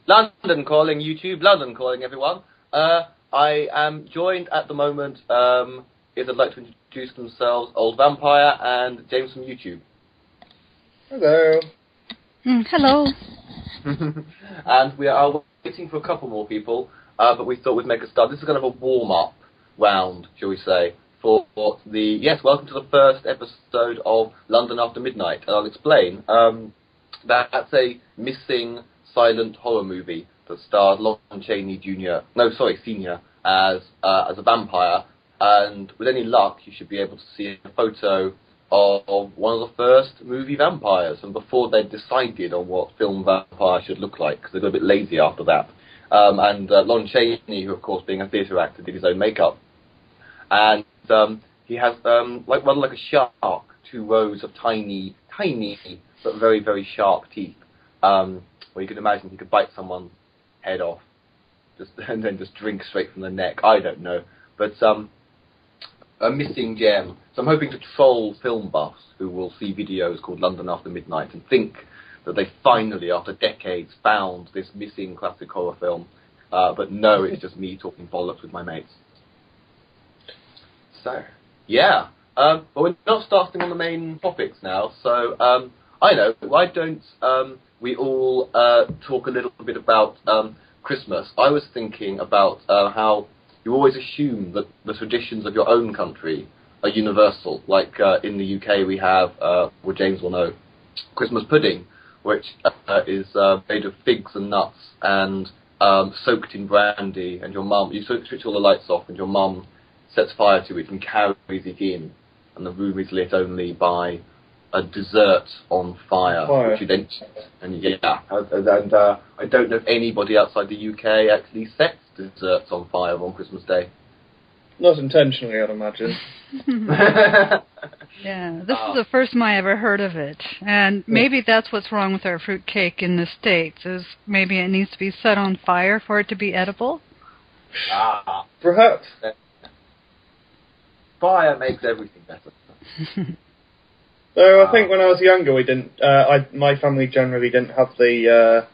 London calling YouTube, London calling everyone. I am joined at the moment, if they'd like to introduce themselves, Old Vampire and James from YouTube. Hello. Hello. And we are waiting for a couple more people, but we thought we'd make a start. This is kind of a warm-up round, shall we say, for the... Yes, welcome to the first episode of London After Midnight. And I'll explain. That's a missing silent horror movie that stars Lon Chaney Senior as a vampire, and with any luck you should be able to see a photo of one of the first movie vampires, and before they'd decided on what film vampire should look like, because they got a bit lazy after that. And Lon Chaney, who of course being a theatre actor, did his own makeup, and he has rather like a shark, 2 rows of tiny but very, very sharp teeth. Well, you can imagine he could bite someone's head off, and then just drink straight from the neck. I don't know, but a missing gem. So I'm hoping to troll film buffs who will see videos called London After Midnight and think that they finally, after decades, found this missing classic horror film. But no, it's just me talking bollocks with my mates. So, yeah. But we're not starting on the main topics now, so I know, why don't we all talk a little bit about Christmas. I was thinking about how you always assume that the traditions of your own country are universal. Like in the UK we have, what James will know, Christmas pudding, which is made of figs and nuts and soaked in brandy, and your mum, you switch all the lights off and your mum sets fire to it and carries it in, and the room is lit only by a dessert on fire, which you then, and I don't know if anybody outside the UK actually sets desserts on fire on Christmas Day. Not intentionally, I'd imagine. Yeah, this is the first time I ever heard of it, and maybe that's what's wrong with our fruitcake in the States, is maybe it needs to be set on fire for it to be edible? Perhaps. Fire makes everything better. So I think when I was younger, we didn't. My family generally didn't have the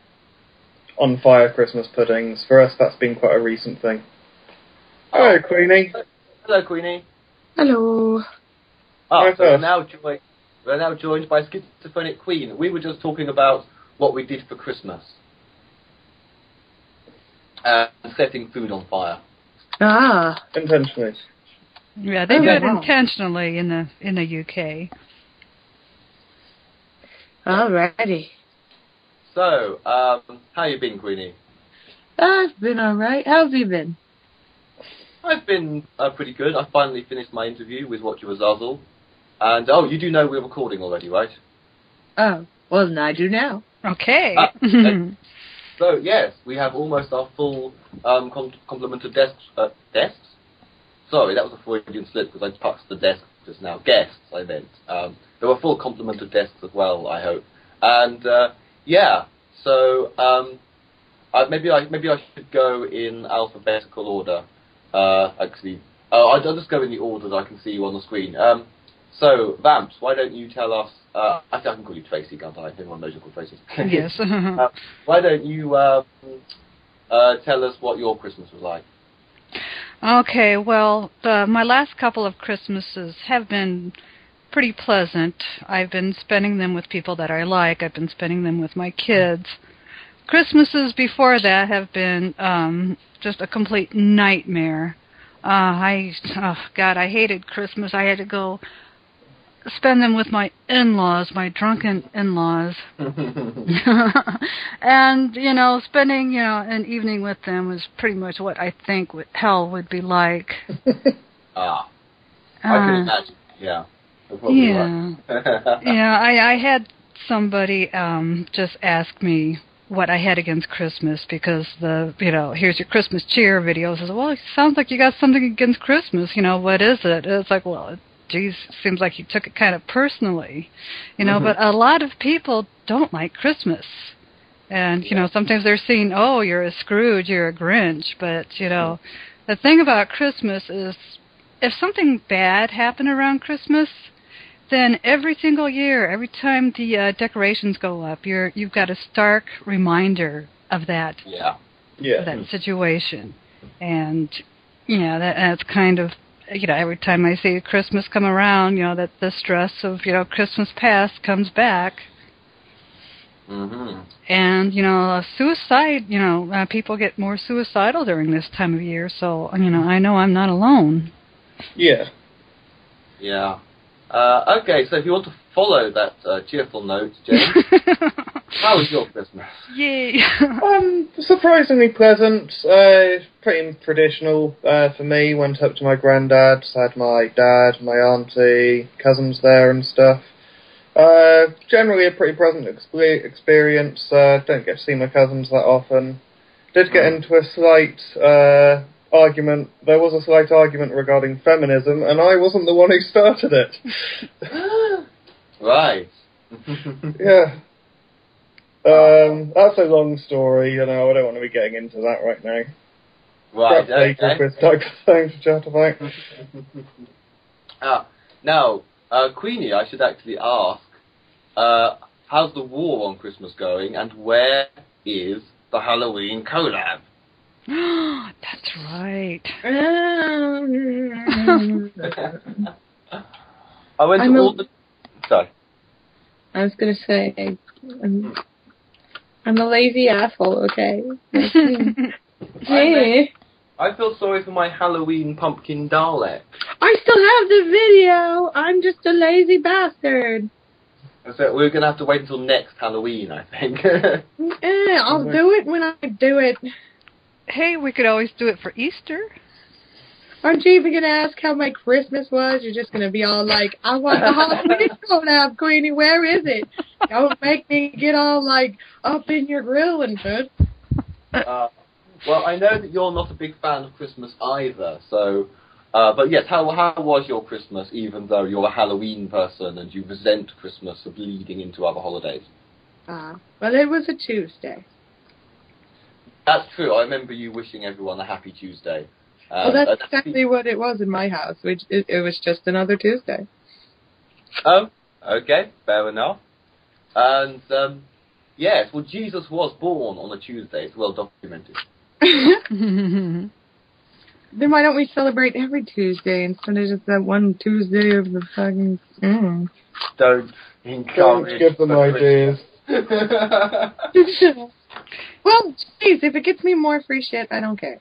on fire Christmas puddings. For us, that's been quite a recent thing. Hello, Queenie. Hello, Queenie. Hello. So we're now joined by Schizophrenic Queen. We were just talking about what we did for Christmas and setting food on fire. Intentionally. Yeah, they do it intentionally in the UK. Alrighty. So, how you been, Queenie? I've been alright. How have you been? I've been pretty good. I finally finished my interview with Watcher Azazel. And, you do know we're recording already, right? Oh, well, then I do now. Okay. So, yes, we have almost our full complement of desks. Sorry, that was a Freudian slip because I touched the desk just now. Guests, I meant. There were a full complement of desks as well, I hope. And, so maybe I should go in alphabetical order. Actually, I'll just go in the order that I can see you on the screen. So, Vamps, why don't you tell us... I can call you Tracy, can't I? Everyone knows you're called Tracy. Yes. Why don't you tell us what your Christmas was like? Okay, well, my last couple of Christmases have been pretty pleasant. I've been spending them with people that I like. I've been spending them with my kids. Christmases before that have been just a complete nightmare. I hated Christmas. I had to go spend them with my in-laws, my drunken in-laws. And, spending, an evening with them was pretty much what I think hell would be like. I can imagine, yeah. I had somebody just ask me what I had against Christmas because here's your Christmas cheer video. I says, well, it sounds like you got something against Christmas. What is it? And it's like, well, geez, seems like you took it kind of personally, but a lot of people don't like Christmas. And, sometimes they're seeing, oh, you're a Scrooge, you're a Grinch. But, the thing about Christmas is if something bad happened around Christmas, then every single year, every time the decorations go up, you've got a stark reminder of that Yeah. of that situation. And that's kind of, every time I see Christmas come around, that the stress of Christmas past comes back. Mm-hmm. And suicide, people get more suicidal during this time of year, so I know I'm not alone. Yeah. Yeah. Okay, so if you want to follow that cheerful note, James, how was your Christmas? Yay! Surprisingly pleasant. Pretty traditional for me. Went up to my granddad's, had my dad, my auntie, cousins there and stuff. Generally a pretty pleasant experience. Don't get to see my cousins that often. Did get into a slight argument. There was a slight argument regarding feminism, and I wasn't the one who started it. Right. Yeah. That's a long story, I don't want to be getting into that right now. Right, Perhaps later if it's time to chat about. Now, Queenie, I should actually ask, how's the war on Christmas going, and where is the Halloween collab? That's right. I went to all the... Sorry. I was going to say, I'm a lazy asshole, okay? Hey. I feel sorry for my Halloween pumpkin Dalek. I still have the video. I'm just a lazy bastard. So we're going to have to wait until next Halloween, I think. I'll do it when I do it. Hey, we could always do it for Easter. Aren't you even going to ask how my Christmas was? You're just going to be all like, I want the Halloween collab, Queenie, where is it? Don't make me get all, up in your grill and shit. Well, I know that you're not a big fan of Christmas either, so... but yes, how was your Christmas, even though you're a Halloween person and you resent Christmas for bleeding into other holidays? Well, it was a Tuesday. That's true. I remember you wishing everyone a happy Tuesday. Well, that's exactly what it was in my house, which it was just another Tuesday. Oh, okay, fair enough. And, yes, well, Jesus was born on a Tuesday. It's well documented. Then why don't we celebrate every Tuesday instead of just that one Tuesday of the fucking... Don't encourage... Give them ideas. Well, jeez, if it gets me more free shit, I don't care.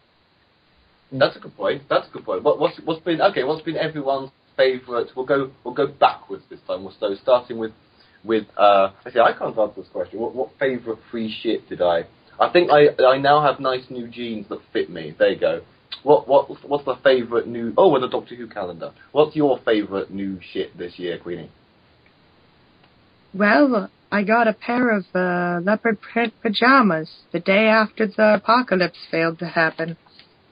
That's a good point. What's been everyone's favourite? We'll go backwards this time. So starting with actually I can't answer this question. What favourite free shit did I think I now have nice new jeans that fit me. There you go. What's the favourite new? Oh, with a Doctor Who calendar. What's your favourite new shit this year, Queenie? Well, I got a pair of leopard print pajamas the day after the apocalypse failed to happen.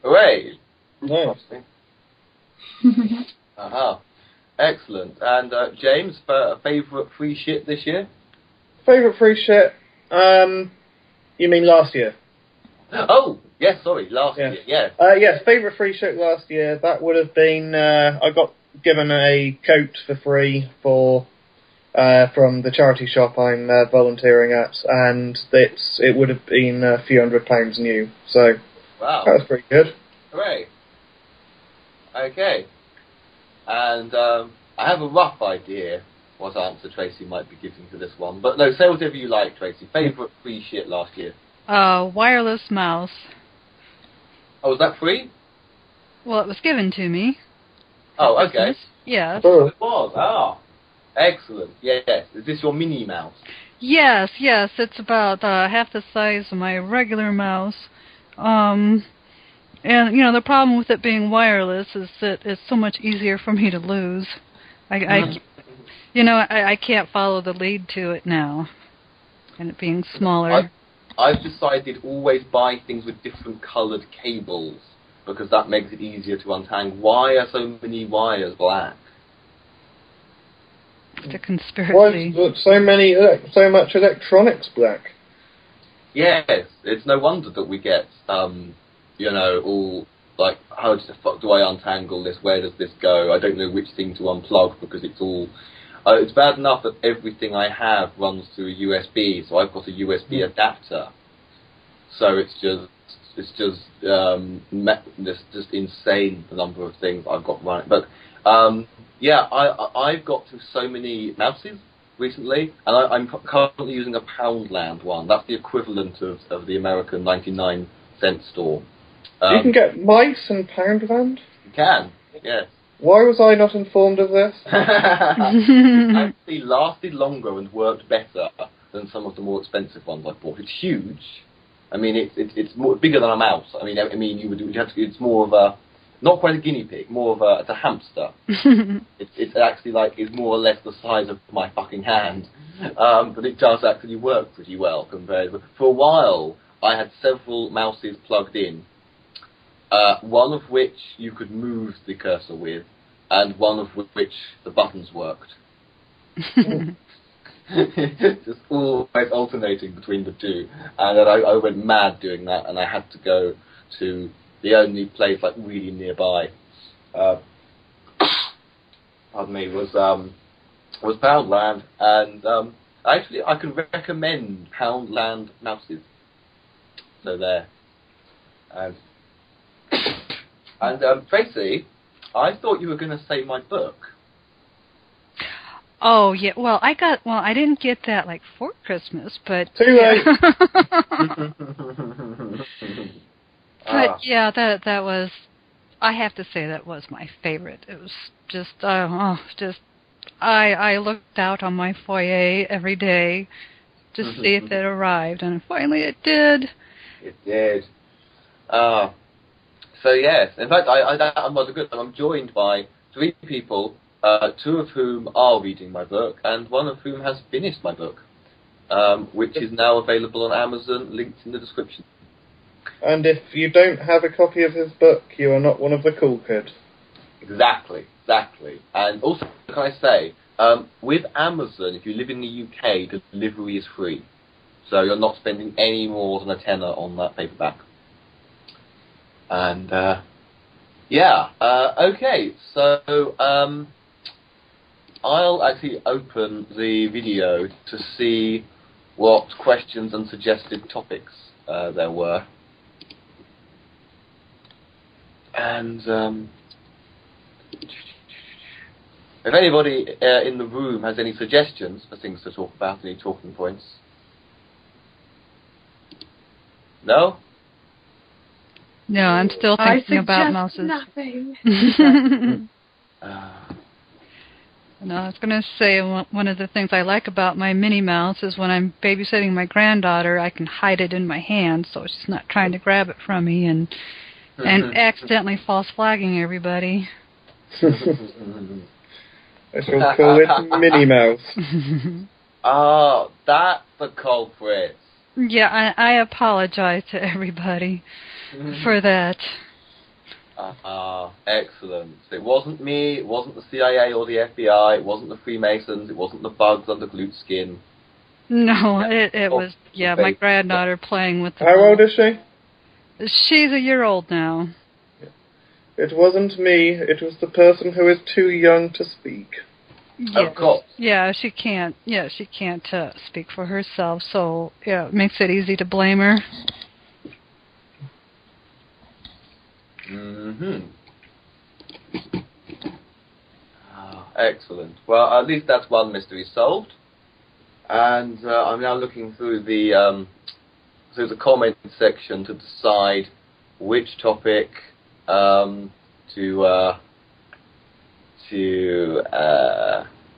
Hooray! Nice. Excellent. And James, favourite free shit this year? Favourite free shit? You mean last year? Oh, yes, sorry, last year, yes. Yes, favourite free shit last year, that would have been, I got given a coat for free from the charity shop I'm volunteering at, and it would have been a few £100 new, so wow. That was pretty good. Hooray. Okay. And I have a rough idea what answer Tracy might be giving to this one, but no, say whatever you like, Tracy. Favourite free shit last year? Wireless mouse. Oh, was that free? Well, it was given to me. Oh, okay. Yes. Oh, it was. Excellent. Yes. Is this your Minnie Mouse? Yes. It's about half the size of my regular mouse. And, the problem with it being wireless is that it's so much easier for me to lose. I can't follow the lead to it now. And it being smaller. I've decided always buy things with different coloured cables, because that makes it easier to untangle. Why are so many wires black? It's a conspiracy. Why is so much electronics black? Yes, it's no wonder that we get, all like, how the fuck do I untangle this? Where does this go? I don't know which thing to unplug because it's all... it's bad enough that everything I have runs through a USB, so I've got a USB adapter. So it's just insane the number of things I've got running. But yeah, I've got to so many mouses recently, and I'm currently using a Poundland one. That's the equivalent of the American 99-cent store. You can get mice in Poundland? You can, yes. Why was I not informed of this? It actually lasted longer and worked better than some of the more expensive ones I've bought. It's huge. I mean, it's more bigger than a mouse. I mean, you'd have to. It's more of a, not quite a guinea pig, more of a hamster. It's actually it's more or less the size of my fucking hand, but it does actually work pretty well compared. For a while, I had several mouses plugged in. One of which you could move the cursor with, and one of which the buttons worked. Just always alternating between the two. And then I went mad doing that, and I had to go to the only place really nearby. Pardon me, was Poundland, and actually I can recommend Poundland mouses. So there. And Tracy, I thought you were going to say my book. Oh yeah, well I didn't get that for Christmas, but Too late. But yeah, that was, I have to say that was my favorite. It was just I looked out on my foyer every day to see if it arrived, and finally it did. It did. So yes, in fact, I'm joined by 3 people, 2 of whom are reading my book, and 1 of whom has finished my book, which is now available on Amazon, linked in the description. And if you don't have a copy of his book, you are not one of the cool kids. Exactly. And also, can I say, with Amazon, if you live in the UK, the delivery is free, so you're not spending any more than a tenner on that paperback. And, okay, so, I'll actually open the video to see what questions and suggested topics there were. And, if anybody in the room has any suggestions for things to talk about, any talking points? No? No, I'm still thinking about mouses. Nothing. No, I was going to say one of the things I like about my Minnie Mouse is when I'm babysitting my granddaughter, I can hide it in my hand so she's not trying to grab it from me and accidentally false flagging everybody. I shall call it Minnie Mouse. Oh, that's the culprit. Yeah, I apologize to everybody for that. Excellent. It wasn't me, it wasn't the CIA or the FBI, it wasn't the Freemasons, it wasn't the bugs under Gloot's skin. No, it was, my granddaughter playing with the How old is she? She's a year old now. It wasn't me, it was the person who is too young to speak. Yeah. Of course. Yeah, she can't speak for herself, so yeah, it makes it easy to blame her. Excellent. Well, at least that's one mystery solved. And I'm now looking through the comment section to decide which topic to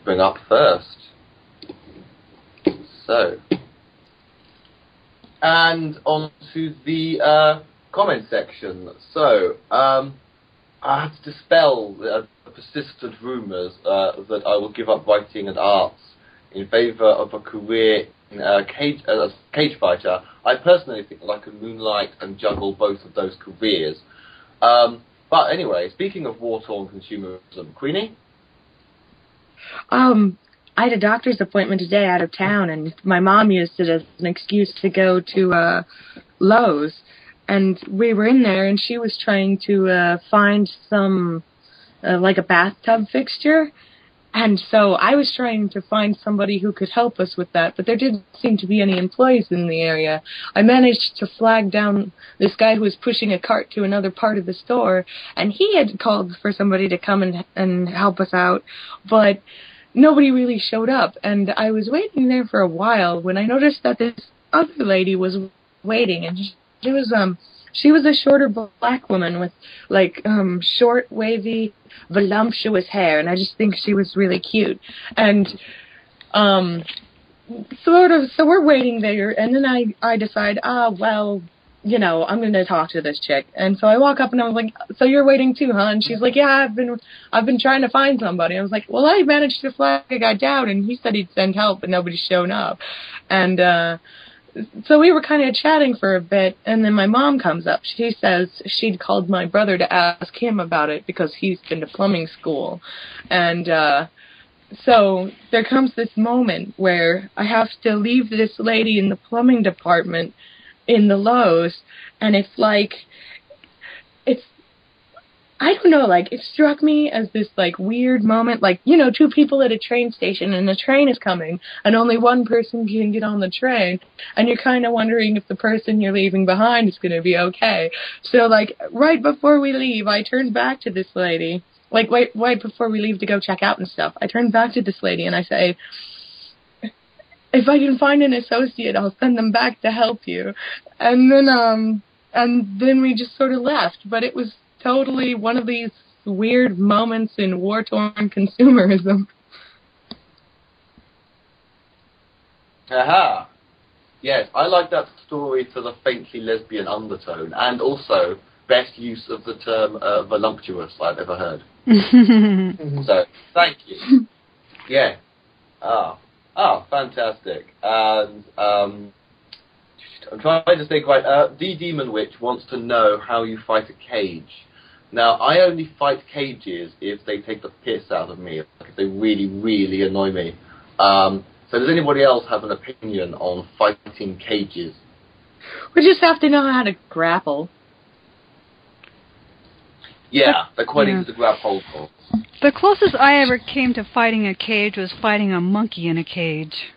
bring up first. So, and on to the comment section. So, I have to dispel the persistent rumours that I will give up writing and arts in favour of a career as a cage fighter. I personally think that I can moonlight and juggle both of those careers. But anyway, speaking of war-torn consumerism, Queenie? I had a doctor's appointment today out of town, and my mom used it as an excuse to go to Lowe's. And we were in there, and she was trying to find some, like a bathtub fixture. And so I was trying to find somebody who could help us with that, but there didn't seem to be any employees in the area. I managed to flag down this guy who was pushing a cart to another part of the store, and he had called for somebody to come and help us out, but nobody really showed up. And I was waiting there for a while when I noticed that this other lady was waiting, and she was a shorter black woman with, like, short, wavy, voluptuous hair, and I just think she was really cute. And, so we're waiting there, and then I decide, well, you know, I'm going to talk to this chick. And so I walk up, and I was like, so you're waiting too, huh? And she's like, yeah, I've been trying to find somebody. I was like, well, I managed to flag a guy down, and he said he'd send help, but nobody's shown up. And, so we were kind of chatting for a bit, and then my mom comes up. She says she'd called my brother to ask him about it because he's been to plumbing school. And so there comes this moment where I have to leave this lady in the plumbing department in the Lowe's, and it's like, I don't know, like, it struck me as this, like, weird moment, like, you know, two people at a train station, and the train is coming, and only one person can get on the train, and you're kind of wondering if the person you're leaving behind is going to be okay. So, like, right before we leave, I turned back to this lady, like, right before we leave to go check out and stuff, I turned back to this lady, and I say, if I can find an associate, I'll send them back to help you. And then we just sort of left, but it was totally one of these weird moments in war-torn consumerism. Aha! Yes, I like that story for the faintly lesbian undertone, and also best use of the term voluptuous I've ever heard. So, thank you. Yeah. Fantastic. And, I'm trying to think, right, The Demon Witch wants to know how you fight a cage. Now, I only fight cages if they take the piss out of me, like if they really, really annoy me. So does anybody else have an opinion on fighting cages? We just have to know how to grapple. Yeah, they're quite easy to grab hold of. The closest I ever came to fighting a cage was fighting a monkey in a cage.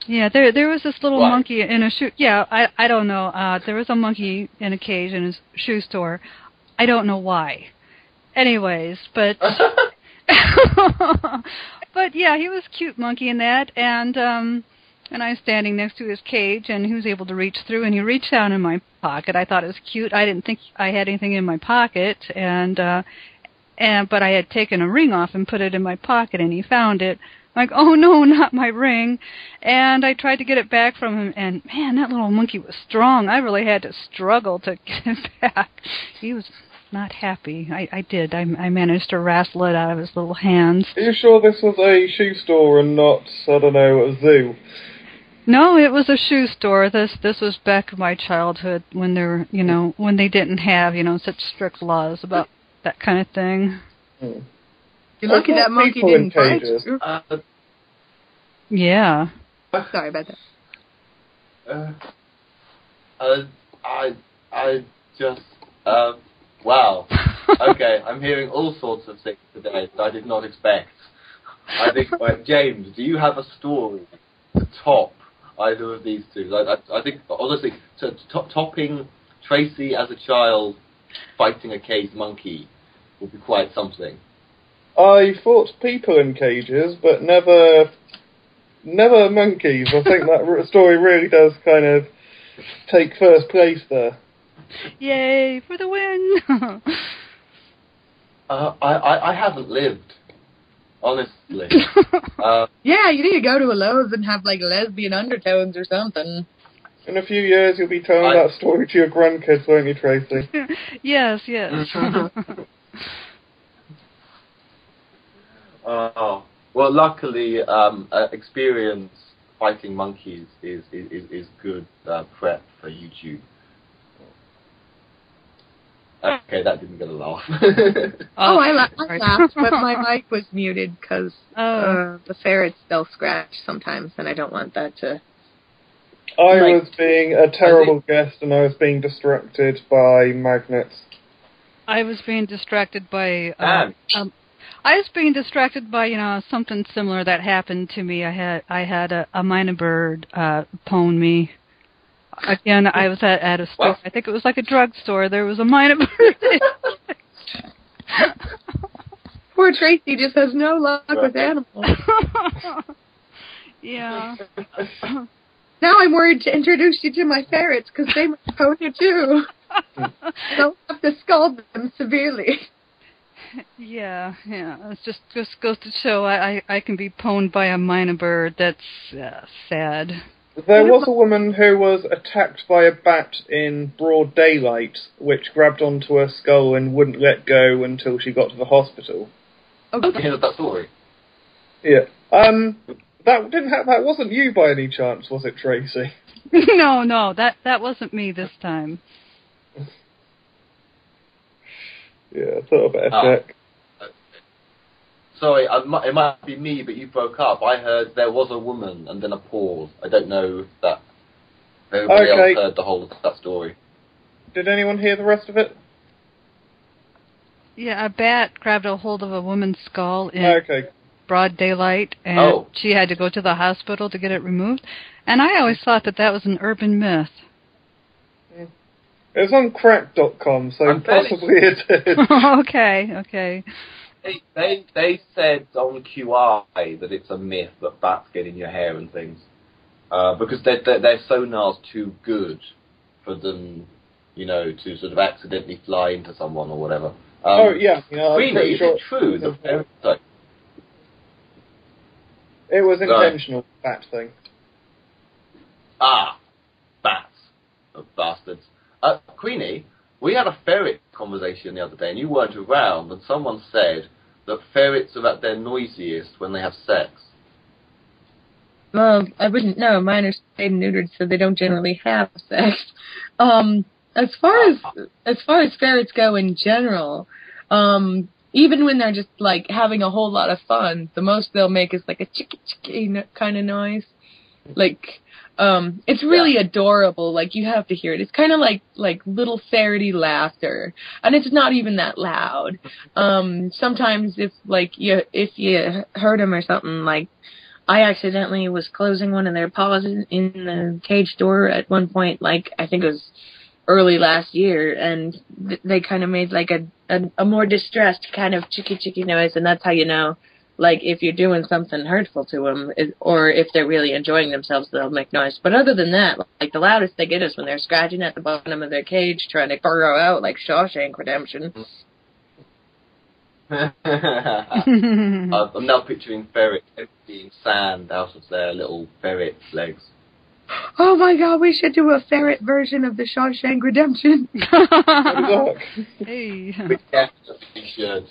Yeah, there was this little monkey in a shoe. Yeah, I don't know. There was a monkey in a cage in a shoe store. I don't know why. Anyways, but but yeah, he was a cute monkey in that, and I was standing next to his cage, and he was able to reach through, and he reached down in my pocket. I thought it was cute. I didn't think I had anything in my pocket, but I had taken a ring off and put it in my pocket, and he found it. Like, oh no, not my ring. And I tried to get it back from him, and man, that little monkey was strong. I really had to struggle to get it back. He was not happy. I did. I managed to wrestle it out of his little hands. Are you sure this was a shoe store and not, I don't know, a zoo? No, it was a shoe store. This was back in my childhood when there, when they didn't have, such strict laws about that kind of thing. Hmm. You're lucky that monkey didn't bite you. Yeah. Sorry about that. I just, wow. Okay, I'm hearing all sorts of things today that I did not expect. I think, James, do you have a story to top either of these two? I think, honestly, topping Tracy as a child fighting a caged monkey would be quite something. I fought people in cages, but never monkeys. I think that story really does kind of take first place there. Yay, for the win! I haven't lived, honestly. Yeah, you need to go to a Lowe's and have, like, lesbian undertones or something. In a few years, you'll be telling that story to your grandkids, won't you, Tracy? Yes. Well, luckily, experience fighting monkeys is good prep for YouTube. Okay, that didn't get a laugh. I laughed, but my mic was muted because the ferrets, they'll scratch sometimes, and I don't want that to... I was being a terrible guest, and I was being distracted by magnets. I was being distracted by I was being distracted by, something similar that happened to me. I had a minor bird pwn me. Again, I was at a store. What? I think it was like a drugstore. There was a minor bird. Poor Tracy just has no luck with animals. Yeah. Now I'm worried to introduce you to my ferrets because they might pwn you too. I'll have to scald them severely. Yeah. It just goes to show I can be pwned by a minor bird. That's sad. There was a woman who was attacked by a bat in broad daylight, which grabbed onto her skull and wouldn't let go until she got to the hospital. Okay, here's that story. Yeah. That wasn't you by any chance, was it, Tracy? No, that wasn't me this time. Yeah, I thought I'd better check. Sorry, it might be me, but you broke up. I heard there was a woman, and then a pause. I don't know that everybody else heard the whole of that story. Did anyone hear the rest of it? Yeah, a bat grabbed a hold of a woman's skull in broad daylight, and she had to go to the hospital to get it removed. And I always thought that was an urban myth. It was on crack.com, so possibly it is. Okay. They said on QI that it's a myth that bats get in your hair and things, because their sonar's too good for them, to sort of accidentally fly into someone or whatever. Queenie, is it true that it was intentional, bat thing. Bats. Oh, bastards. Queenie, we had a ferret conversation the other day, and you weren't around, and someone said that ferrets are at their noisiest when they have sex. Well, I wouldn't know. Mine are spayed and neutered, so they don't generally have sex. As far as ferrets go in general, even when they're just like having a whole lot of fun, the most they'll make is like a chicka kind of noise. Like, it's really adorable. Like, you have to hear it. It's kind of like little ferrety laughter, and it's not even that loud. Sometimes if you hurt them or something, like I accidentally was closing one of their paws in the cage door at one point. Like, I think it was early last year, and they kind of made like a more distressed kind of chicky noise, and that's how you know. Like, if you're doing something hurtful to them, or if they're really enjoying themselves, they'll make noise. But other than that, like, the loudest they get is when they're scratching at the bottom of their cage, trying to burrow out like Shawshank Redemption. I'm now picturing ferrets emptying sand out of their little ferret legs. Oh my God, we should do a ferret version of the Shawshank Redemption. Hey. We definitely should.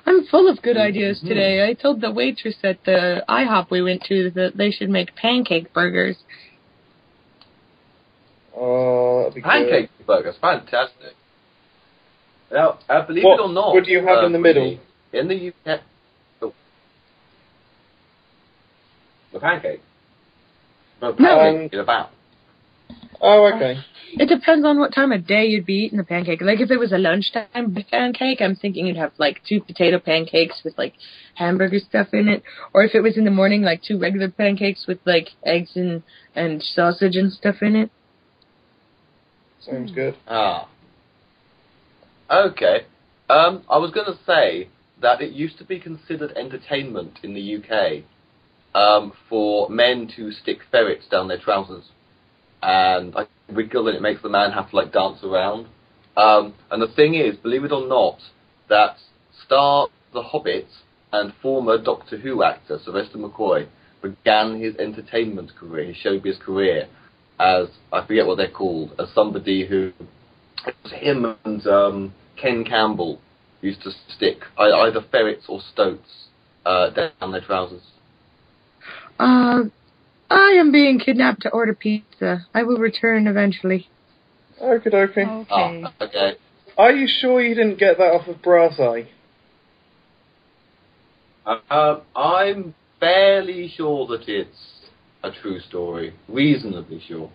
I'm full of good ideas today. I told the waitress at the IHOP we went to that they should make pancake burgers. Oh, that'd be pancake burgers, fantastic. Now, believe it or not, what do you have in the middle? In the UK, the pancake. No, pancake in a bat. Oh, okay. It depends on what time of day you'd be eating the pancake. Like, if it was a lunchtime pancake, I'm thinking you'd have, like, 2 potato pancakes with, like, hamburger stuff in it. Or if it was in the morning, like, 2 regular pancakes with, like, eggs and sausage and stuff in it. Sounds good. Okay. I was going to say that it used to be considered entertainment in the UK for men to stick ferrets down their trousers. And I wiggle and it makes the man have to, like, dance around. And the thing is, believe it or not, that star The Hobbit and former Doctor Who actor Sylvester McCoy began his entertainment career, his showbiz career, as, I forget what they're called, as somebody who, it was him and Ken Campbell used to stick either ferrets or stoats down their trousers. I am being kidnapped to order pizza. I will return eventually. Okay. Okay. Are you sure you didn't get that off of Brass Eye? I'm fairly sure that it's a true story. Reasonably sure.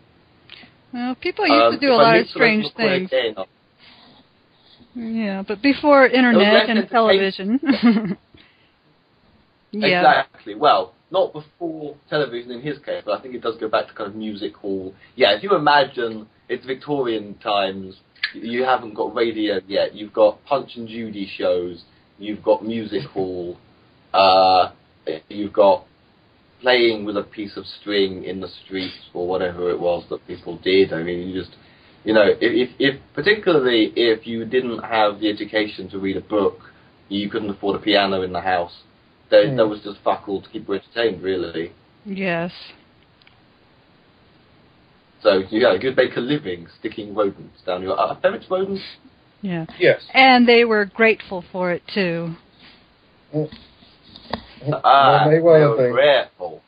Well, people used to do a lot of strange things. Yeah, but before internet and television. Yeah. Exactly. Well, not before television in his case, but I think it does go back to kind of music hall. Yeah, if you imagine it's Victorian times, you haven't got radio yet. You've got Punch and Judy shows. You've got music hall. You've got playing with a piece of string in the street or whatever it was that people did. I mean, you just, if particularly if you didn't have the education to read a book, you couldn't afford a piano in the house. There was just fuck all to keep you entertained, really. Yes. So you could make a living sticking rodents down your... Are ferrets rodents? Yeah. Yes. And they were grateful for it, too. They They were were grateful.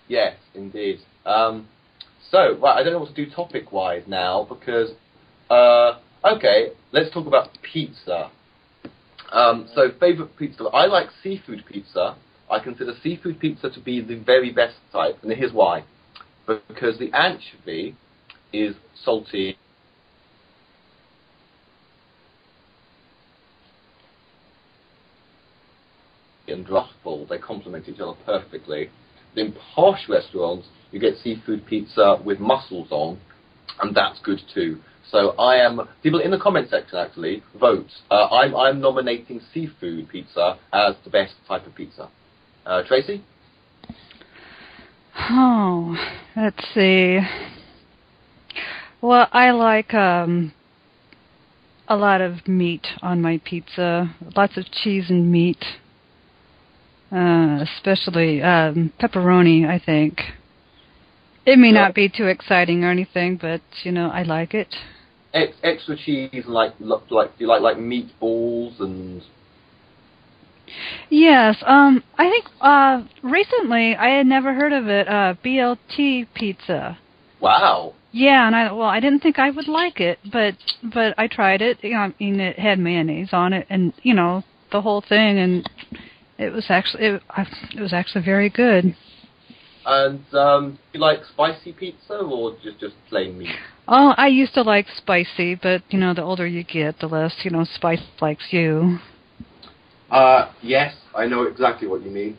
Yes, indeed. So, right, I don't know what to do topic-wise now, because... okay, let's talk about pizza. So, favourite pizza. I like seafood pizza. I consider seafood pizza to be the very best type, and here's why. Because the anchovy is salty and druffle. They complement each other perfectly. In posh restaurants, you get seafood pizza with mussels on, and that's good too. So people in the comment section actually vote. I'm nominating seafood pizza as the best type of pizza. Tracy? Oh, let's see. Well, I like a lot of meat on my pizza. Lots of cheese and meat. Especially pepperoni, I think. It may not be too exciting or anything, but, I like it. Extra cheese and do you like meatballs and... Yes, I think recently I had never heard of it, BLT pizza. Wow. Yeah, and I didn't think I would like it, but I tried it. I mean, it had mayonnaise on it, and the whole thing, and it was actually very good. And you like spicy pizza or just plain meat? Oh, I used to like spicy, but the older you get, the less spice likes you. Yes, I know exactly what you mean.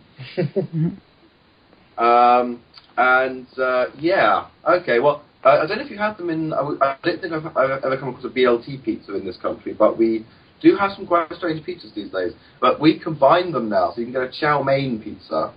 Yeah, okay, well, I don't know if you have them in... I don't think I've ever come across a BLT pizza in this country, but we do have some quite strange pizzas these days. But we combine them now, so you can get a chow mein pizza,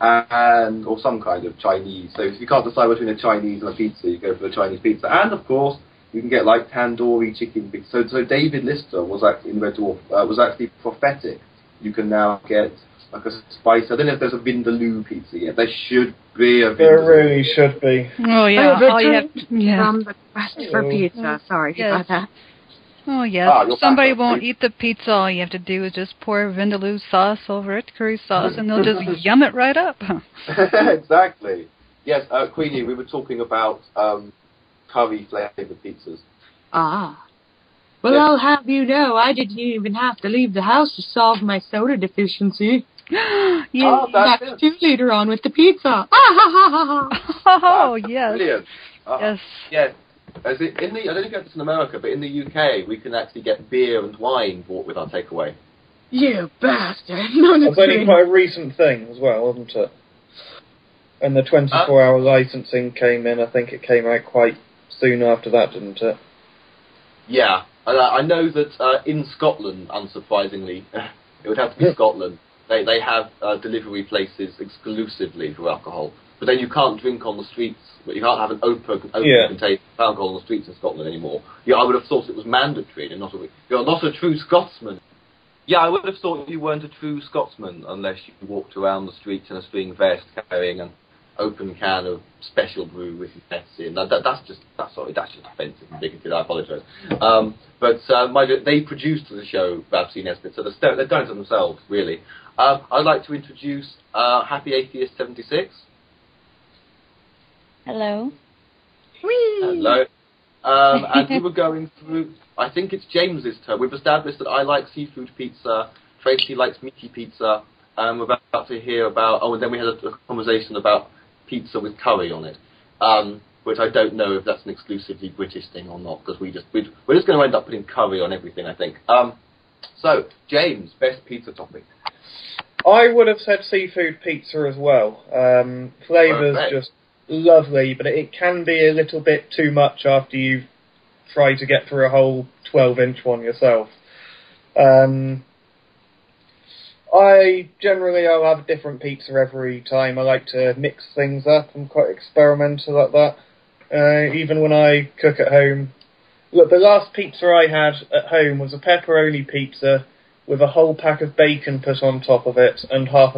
or some kind of Chinese. So if you can't decide between a Chinese and a pizza, you go for the Chinese pizza. And, of course, you can get, tandoori chicken pizza. So David Lister was actually in Red Dwarf, was actually prophetic. You can now get, a spice... I don't know if there's a Vindaloo pizza yet. There should be a Vindaloo. There really should be. Oh, yeah. The quest for pizza. Sorry about that. Oh, yes. If somebody won't eat the pizza, all you have to do is just pour Vindaloo sauce over it, curry sauce, and they'll just yum it right up. Exactly. Yes, Queenie, we were talking about curry-flavoured pizzas. Ah. Well, I'll have you know, I didn't even have to leave the house to solve my soda deficiency. Yeah. Oh, that's it. 2 later on with the pizza. Oh, yes. Brilliant. Yes. Yes. I don't know if you have this in America, but in the UK, we can actually get beer and wine bought with our takeaway. You bastard. No, That's only quite a recent thing as well, isn't it? And the 24-hour licensing came in, I think it came out quite soon after that, didn't it? Yeah. I know that in Scotland, unsurprisingly, it would have to be Scotland, they have delivery places exclusively for alcohol. But then you can't drink on the streets. But you can't have an open container of alcohol on the streets in Scotland anymore. Yeah, I would have thought it was mandatory. You're not a true Scotsman. Yeah, I would have thought you weren't a true Scotsman unless you walked around the streets in a string vest carrying an open can of special brew with your vest in. That's just offensive and bigoted. I apologise. They produced the show Babsy Nesbitt, so they're doing it themselves, really. I'd like to introduce Happy Atheist 76. Hello. Whee! Hello. And we were going through, I think it's James's turn. We've established that I like seafood pizza, Tracy likes meaty pizza, and we're about to hear about, and then we had a conversation about pizza with curry on it. which I don't know if that's an exclusively British thing or not, because we're just going to end up putting curry on everything, I think. So, James, best pizza topping. I would have said seafood pizza as well. Flavour's just lovely, but it can be a little bit too much after you've tried to get through a whole 12-inch one yourself. I'll have a different pizza every time. I like to mix things up. I'm quite experimental at that. Even when I cook at home. Look, the last pizza I had at home was a pepperoni pizza with a whole pack of bacon put on top of it and half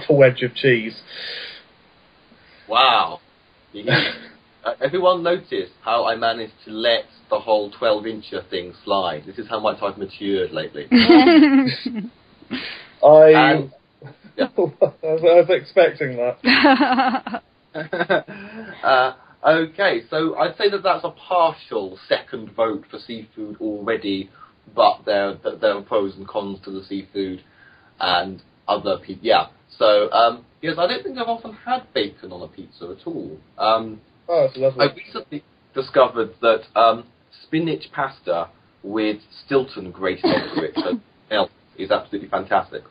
a wedge of cheese. Wow. Everyone noticed how I managed to let the whole 12-incher thing slide. This is how much I've matured lately. I was expecting that. Okay, so I'd say that's a partial second vote for seafood already, but there are pros and cons to the seafood and other pizza. Yeah, so yes, I don't think I've often had bacon on a pizza at all. Oh, it's lovely. I recently discovered that spinach pasta with Stilton grated onto it is absolutely fantastic.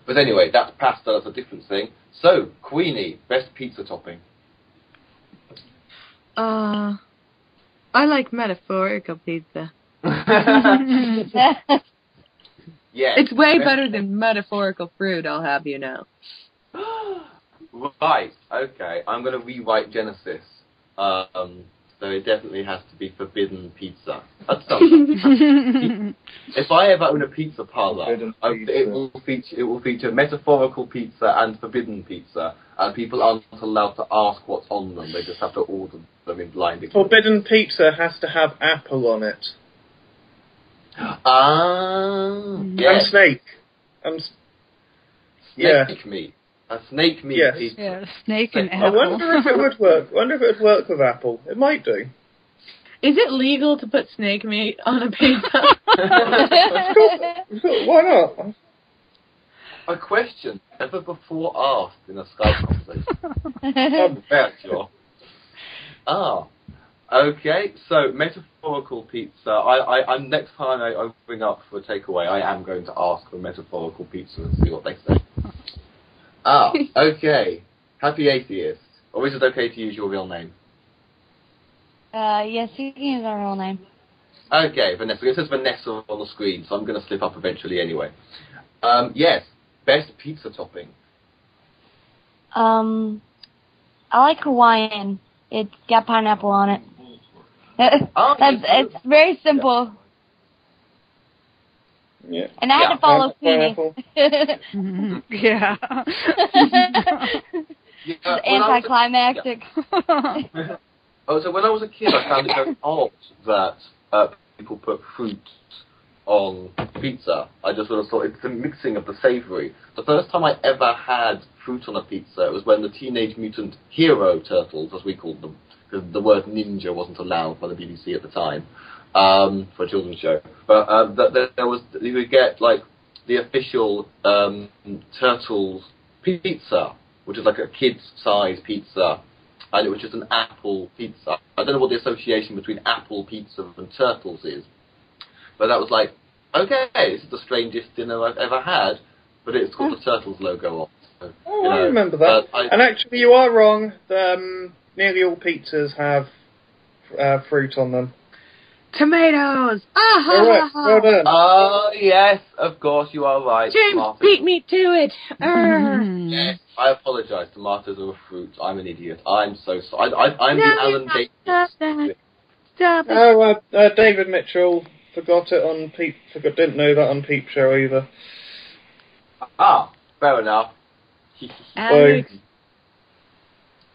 But anyway, that's pasta, that's a different thing. So, Queenie, best pizza topping? I like metaphorical pizza. Yes. It's way better than metaphorical fruit, I'll have you know. Right, okay. I'm going to rewrite Genesis. So it definitely has to be forbidden pizza. That's something. If I ever own a pizza parlor, it will feature metaphorical pizza and forbidden pizza, and people aren't allowed to ask what's on them. They just have to order them in blind ignorance. Forbidden pizza has to have apple on it. Yes. And snake. Snake meat. A snake meat Yes. pizza. Yeah, snake and I apple. wonder if it would work. With apple. It might do. Is it legal to put snake meat on a pizza? Why not? A question ever before asked in a Skype conversation. I'm very sure. Okay, so metaphorical pizza. I'm next time I bring up for a takeaway, I am going to ask for metaphorical pizza and see what they say. Okay. Happy Atheist. Or is it okay to use your real name? Yes, you can use our real name. Okay, Vanessa. It says Vanessa on the screen, so I'm going to slip up eventually anyway. Yes, best pizza topping. I like Hawaiian. It's got pineapple on it. It's very simple. Yeah. And I had to follow Queenie. Yeah. It's anticlimactic. So when I was a kid, I found it very odd that people put fruit on pizza. I just sort of thought it's the mixing of the savoury. The first time I ever had fruit on a pizza was when the Teenage Mutant Hero Turtles, as we called them, because the word ninja wasn't allowed by the BBC at the time, for a children's show. But there was, you would get like the official Turtles pizza, which is like a kid's-size pizza, and it was just an apple pizza. I don't know what the association between apple pizza and Turtles is, but that was like, okay, this is the strangest dinner I've ever had, but it's got the Turtles logo on. So, I remember that. And actually, you are wrong. Nearly all pizzas have fruit on them. Tomatoes! Correct. Well done. Yes, of course, you are right. James, Tomatoes. beat me to it! Yes, I apologise. Tomatoes are a fruit. I'm an idiot. I'm so sorry. I'm the Alan Davis. Stop it! Oh, David Mitchell forgot it on Peep. Didn't know that on Peep Show either. Fair enough. Alex,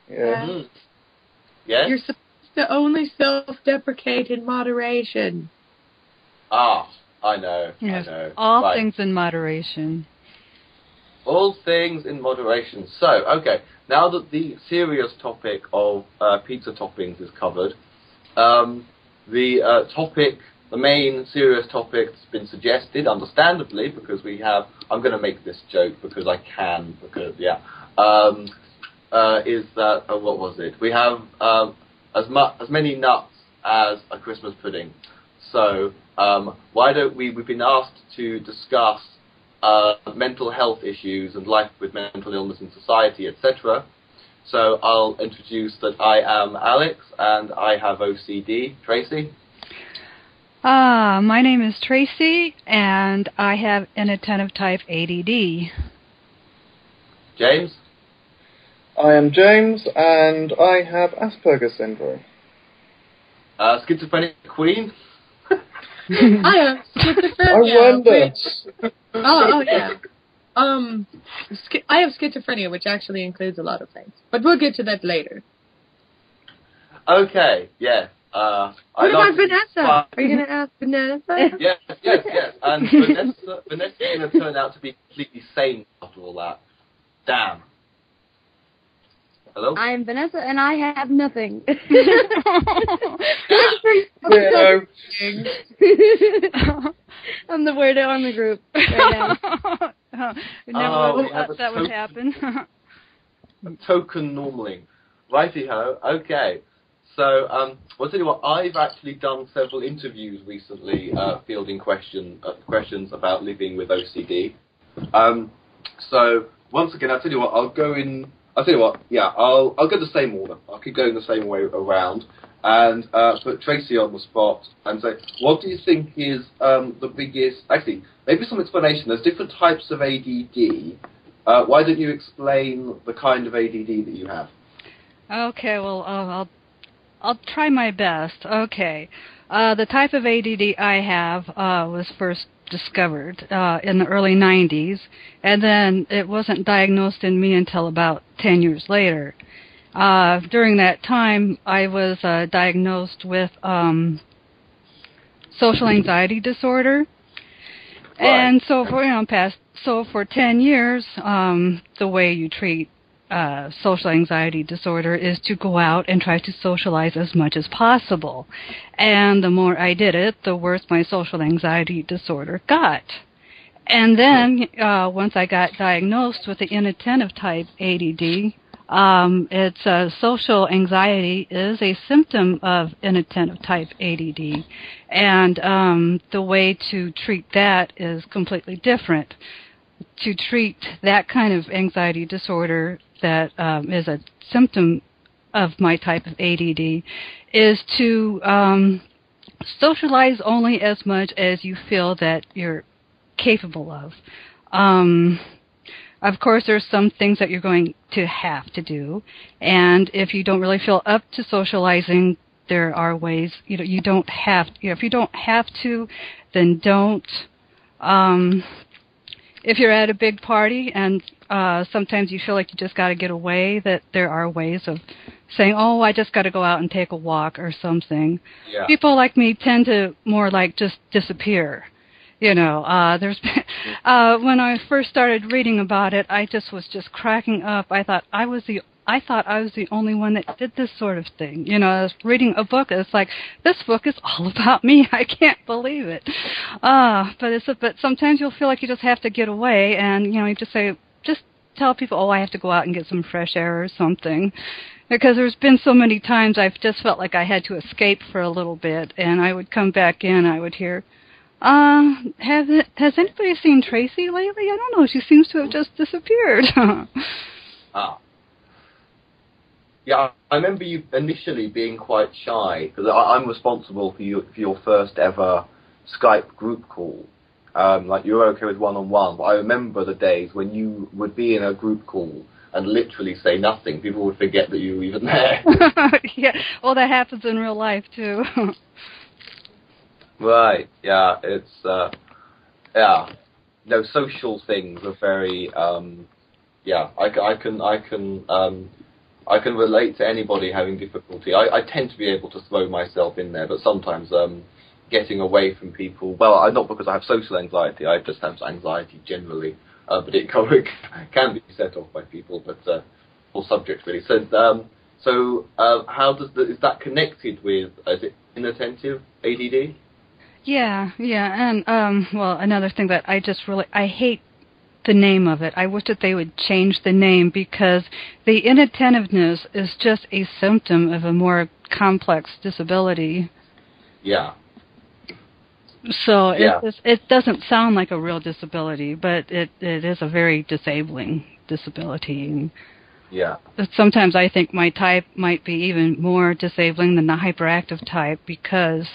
Yeah. Yes? you're supposed to only self-deprecate in moderation. I know. Yes, I know. all Right. things in moderation. All things in moderation. So, okay, now that the serious topic of pizza toppings is covered, the main serious topic that's been suggested, understandably, because we have, I'm going to make this joke because I can, because, is that what was it? We have as many nuts as a Christmas pudding. So why don't we've been asked to discuss mental health issues and life with mental illness in society, etc. So I'll introduce that I am Alex and I have OCD. Tracy? My name is Tracy and I have inattentive type ADD. James? I am James, and I have Asperger's syndrome. Schizophrenic Queen? I have schizophrenia. I wonder. Oh, yeah. I have schizophrenia, which actually includes a lot of things. But we'll get to that later. Okay, yes. What about Vanessa? Are you going to ask Vanessa? Yes. And Vanessa's going to turn out to be completely sane after all that. Damn. Hello? I am Vanessa, and I have nothing. I'm the weirdo on the group right now. Never would have thought that would happen. A token normaling. Righty-ho. Okay. So, well, tell you what, I've actually done several interviews recently fielding questions about living with OCD. So, once again, I'll tell you what, I'll go the same order. I'll keep going the same way around and put Tracy on the spot and say, what do you think is the biggest... Actually, maybe some explanation. There's different types of ADD. Why don't you explain the kind of ADD that you have? Okay, well, I'll try my best. Okay. The type of ADD I have was first discovered in the early 90s, and then it wasn't diagnosed in me until about 10 years later. During that time, I was diagnosed with social anxiety disorder. Right. And so for 10 years, the way you treat social anxiety disorder is to go out and try to socialize as much as possible. And the more I did it, the worse my social anxiety disorder got. And then once I got diagnosed with the inattentive type ADD, social anxiety is a symptom of inattentive type ADD. And the way to treat that is completely different. To treat that kind of anxiety disorder that is a symptom of my type of ADD is to socialize only as much as you feel that you're capable of. Of course, there's some things that you're going to have to do, and if you don't really feel up to socializing, there are ways, you don't have, if you don't have to, then don't. If you're at a big party and sometimes you feel like you just got to get away, that there are ways of saying, oh, I just got to go out and take a walk or something. Yeah. People like me tend to more like just disappear. There's been, when I first started reading about it, I was just cracking up. I thought I was the only one that did this sort of thing. I was reading a book. It's like, this book is all about me. I can't believe it. But sometimes you'll feel like you just have to get away, and you just tell people, oh, I have to go out and get some fresh air or something. Because there's been so many times I've just felt like I had to escape for a little bit, and I would come back in. I would hear, has anybody seen Tracy lately? I don't know. She seems to have just disappeared. Yeah, I remember you initially being quite shy, because I'm responsible for your first ever Skype group call. Like, you were okay with one-on-one, but I remember the days when you would be in a group call and literally say nothing. People would forget that you were even there. Yeah, well, that happens in real life, too. Right, yeah, it's, social things are very, I can relate to anybody having difficulty. I tend to be able to throw myself in there, but sometimes getting away from people, well, not because I have social anxiety, I just have anxiety generally, but it can be set off by people, but whole subject really. So, how is that connected with, is it inattentive ADD? Yeah, and, well, another thing that I hate the name of it. I wish that they would change the name, because the inattentiveness is just a symptom of a more complex disability. Yeah. So Yeah. it doesn't sound like a real disability, but it is a very disabling disability. Yeah. Sometimes I think my type might be even more disabling than the hyperactive type, because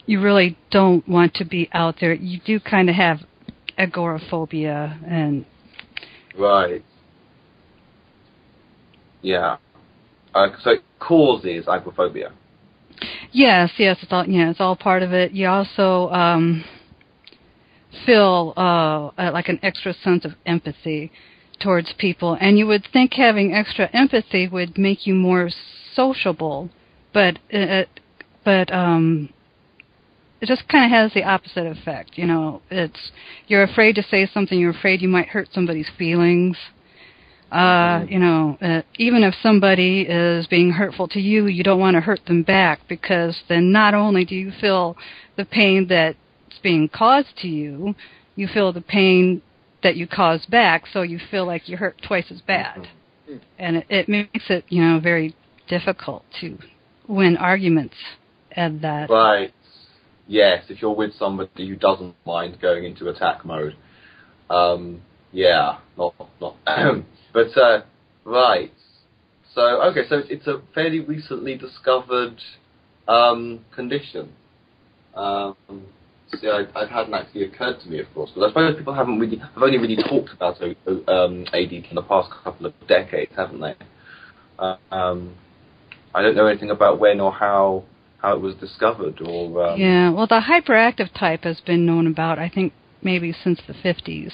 you really don't want to be out there. You do kind of have agoraphobia and... Right. Yeah. So it causes agoraphobia. Yes, it's all part of it. You also feel like an extra sense of empathy towards people, and you would think having extra empathy would make you more sociable, but it just kind of has the opposite effect. You're afraid to say something. You're afraid you might hurt somebody's feelings. Even if somebody is being hurtful to you, you don't want to hurt them back, because then not only do you feel the pain that's being caused to you, you feel the pain that you cause back, so you feel like you hurt twice as bad. And it makes it, very difficult to win arguments at that. Right. Yes, if you're with somebody who doesn't mind going into attack mode. Yeah, not. But, right. So, okay, so it's a fairly recently discovered condition. See, it hadn't actually occurred to me, of course, but I suppose people have only really talked about ADD in the past couple of decades, haven't they? I don't know anything about when or how it was discovered, or... Yeah, well, the hyperactive type has been known about, I think, maybe since the 50s.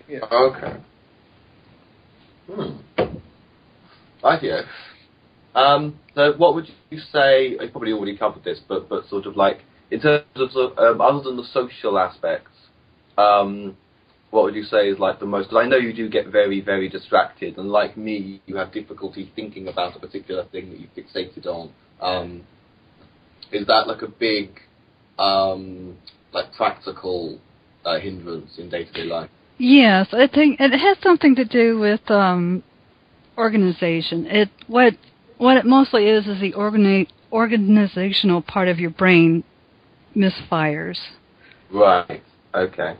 Yeah. Okay. Rightio. So what would you say, you probably already covered this, but sort of like, in terms of, other than the social aspects, what would you say is like the most, because I know you do get very, very distracted, and like me, you have difficulty thinking about a particular thing that you fixated on. Is that like a big, like practical hindrance in day-to-day life? Yes, I think it has something to do with organization. What it mostly is the organizational part of your brain misfires. Right. Okay.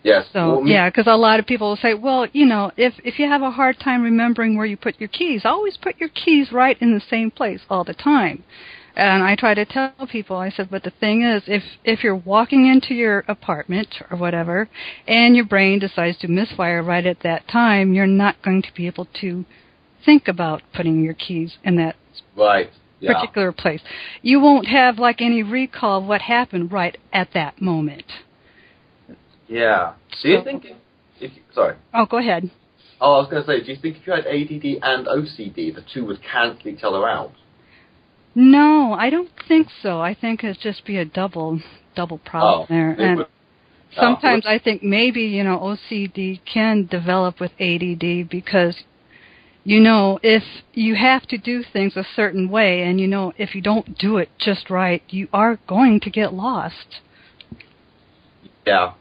Yes. So because a lot of people will say, well, if you have a hard time remembering where you put your keys, always put your keys right in the same place all the time. And I try to tell people, I said, but the thing is, if you're walking into your apartment or whatever, and your brain decides to misfire right at that time, you're not going to be able to think about putting your keys in that particular place. You won't have like any recall of what happened right at that moment. Yeah. Do you think sorry. Oh, go ahead. Oh, I was going to say, do you think if you had ADD and OCD, the two would cancel each other out? No, I don't think so. I think it'd just be a double problem there. And sometimes I think maybe, OCD can develop with ADD because, if you have to do things a certain way and, if you don't do it just right, you are going to get lost. Yeah.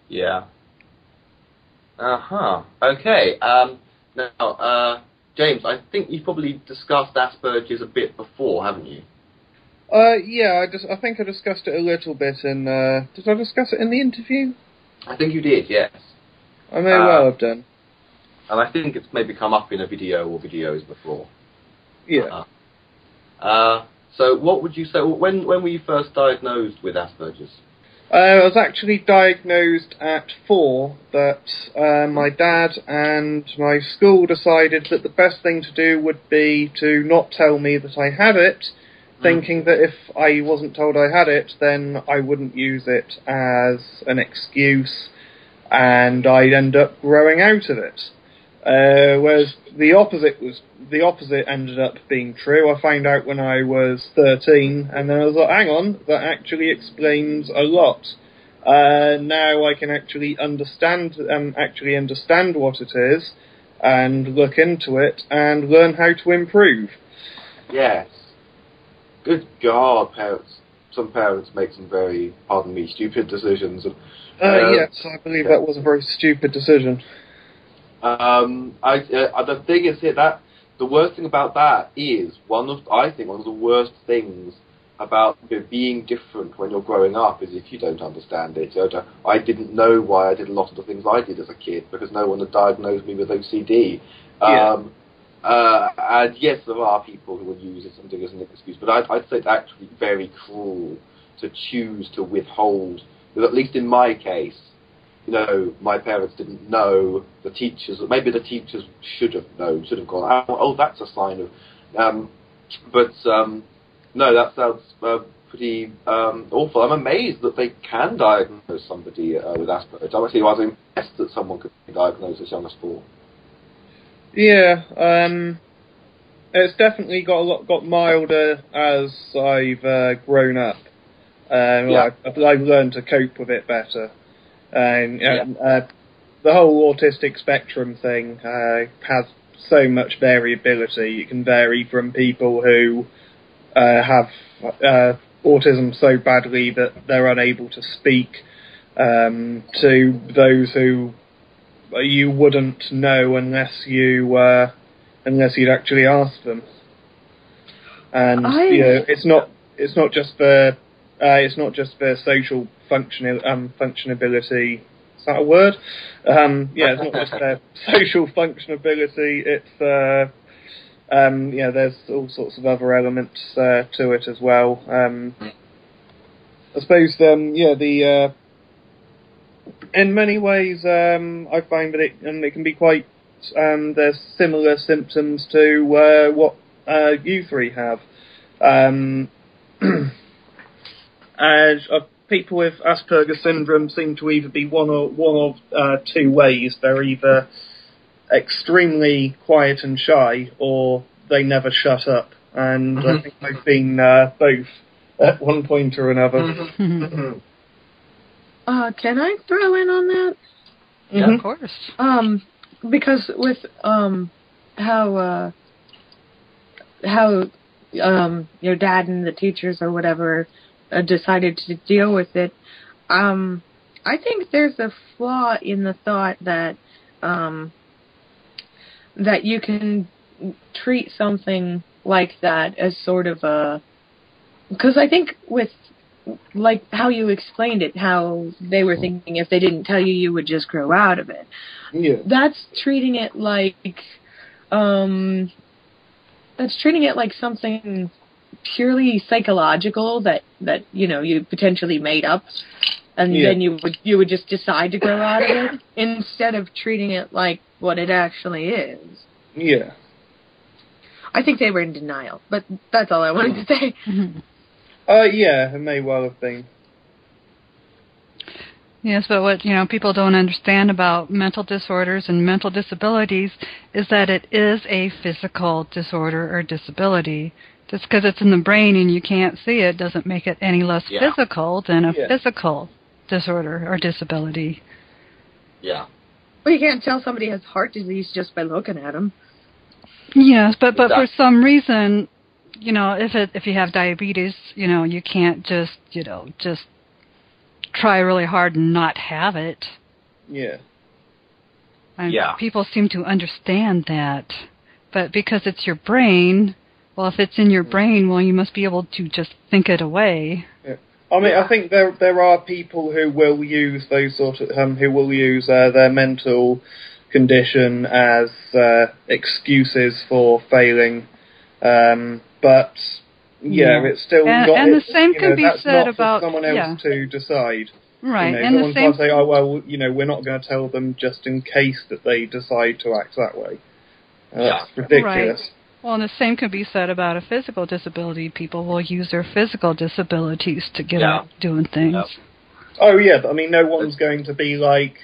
Yeah. Uh-huh. Okay. Now, James, I think you've probably discussed Asperger's a bit before, haven't you? Yeah, I think I discussed it a little bit in... did I discuss it in the interview? I think you did, yes. I may well have done. And I think it's maybe come up in a video or videos before. Yeah. So what would you say, when were you first diagnosed with Asperger's? I was actually diagnosed at 4, but my dad and my school decided that the best thing to do would be to not tell me that I had it, thinking that if I wasn't told I had it, then I wouldn't use it as an excuse, and I'd end up growing out of it. Whereas the opposite ended up being true. I found out when I was 13, and then I was like, hang on, that actually explains a lot. Now I can actually understand what it is, and look into it, and learn how to improve. Yes. Good God, parents. some parents make some very, pardon me, stupid decisions. And, yes, I believe that was a very stupid decision. The thing is here that the worst thing about that is one of the worst things about being different when you're growing up is if you don't understand it. I didn't know why I did a lot of the things I did as a kid because no one had diagnosed me with OCD. Yeah. And yes, there are people who will use it something as an excuse, but I'd say it's actually very cruel to choose to withhold. Because at least in my case, my parents didn't know. The teachers, maybe the teachers should have known, should have gone, oh, that's a sign of. No, that sounds pretty awful. I'm amazed that they can diagnose somebody with Asperger's. I was impressed that someone could be diagnosed as young as 4. Yeah, it's definitely got milder as I've grown up. I've learned to cope with it better. And the whole autistic spectrum thing has so much variability. It can vary from people who have autism so badly that they're unable to speak to those who you wouldn't know unless you'd actually ask them. And it's not just for social functionability. Is that a word? It's not just their social functionability. It's there's all sorts of other elements to it as well. I suppose in many ways I find that it can be quite there's similar symptoms to what you three have. People with Asperger's syndrome seem to either be one of two ways. They're either extremely quiet and shy, or they never shut up. And I think I've been both at one point or another. Can I throw in on that? Yeah, of course. Because with how your dad and the teachers or whatever decided to deal with it, I think there's a flaw in the thought that that you can treat something like that as sort of a... Because I think with, like, how you explained it, how they were thinking if they didn't tell you, you would just grow out of it. Yeah. That's treating it like... that's treating it like something purely psychological that you potentially made up, and then you would just decide to grow out of it instead of treating it like what it actually is. Yeah. I think they were in denial, but that's all I wanted to say. Yeah, it may well have been. Yes, but what people don't understand about mental disorders and mental disabilities is that it is a physical disorder or disability. Just because it's in the brain and you can't see it doesn't make it any less physical than a physical disorder or disability. Yeah. Well, you can't tell somebody has heart disease just by looking at them. Yes, but for some reason, if you have diabetes, you can't just try really hard and not have it. Yeah. And people seem to understand that. But because it's your brain, well, if it's in your brain, well, you must be able to just think it away. Yeah. I mean, I think there are people who will use those sort of who will use their mental condition as excuses for failing, but it's still not. And the same can be said about someone else to decide. Right, and the same. Say, oh well, we're not going to tell them just in case that they decide to act that way. That's ridiculous. Right. Well, and the same can be said about a physical disability. People will use their physical disabilities to get out doing things. Yep. Oh yeah, but I mean, no one's going to be like,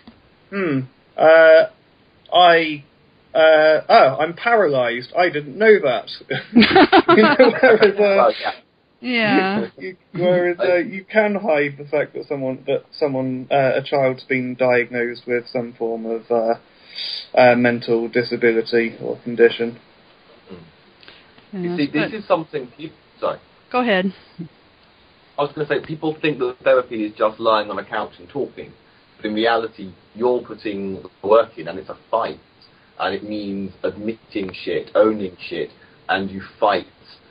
I'm paralysed. I didn't know that. Whereas you can hide the fact that a child's been diagnosed with some form of mental disability or condition. You see, this is something... Sorry. Go ahead. I was going to say, people think that therapy is just lying on a couch and talking, but in reality, you're putting work in, and it's a fight, and it means admitting shit, owning shit, and you fight.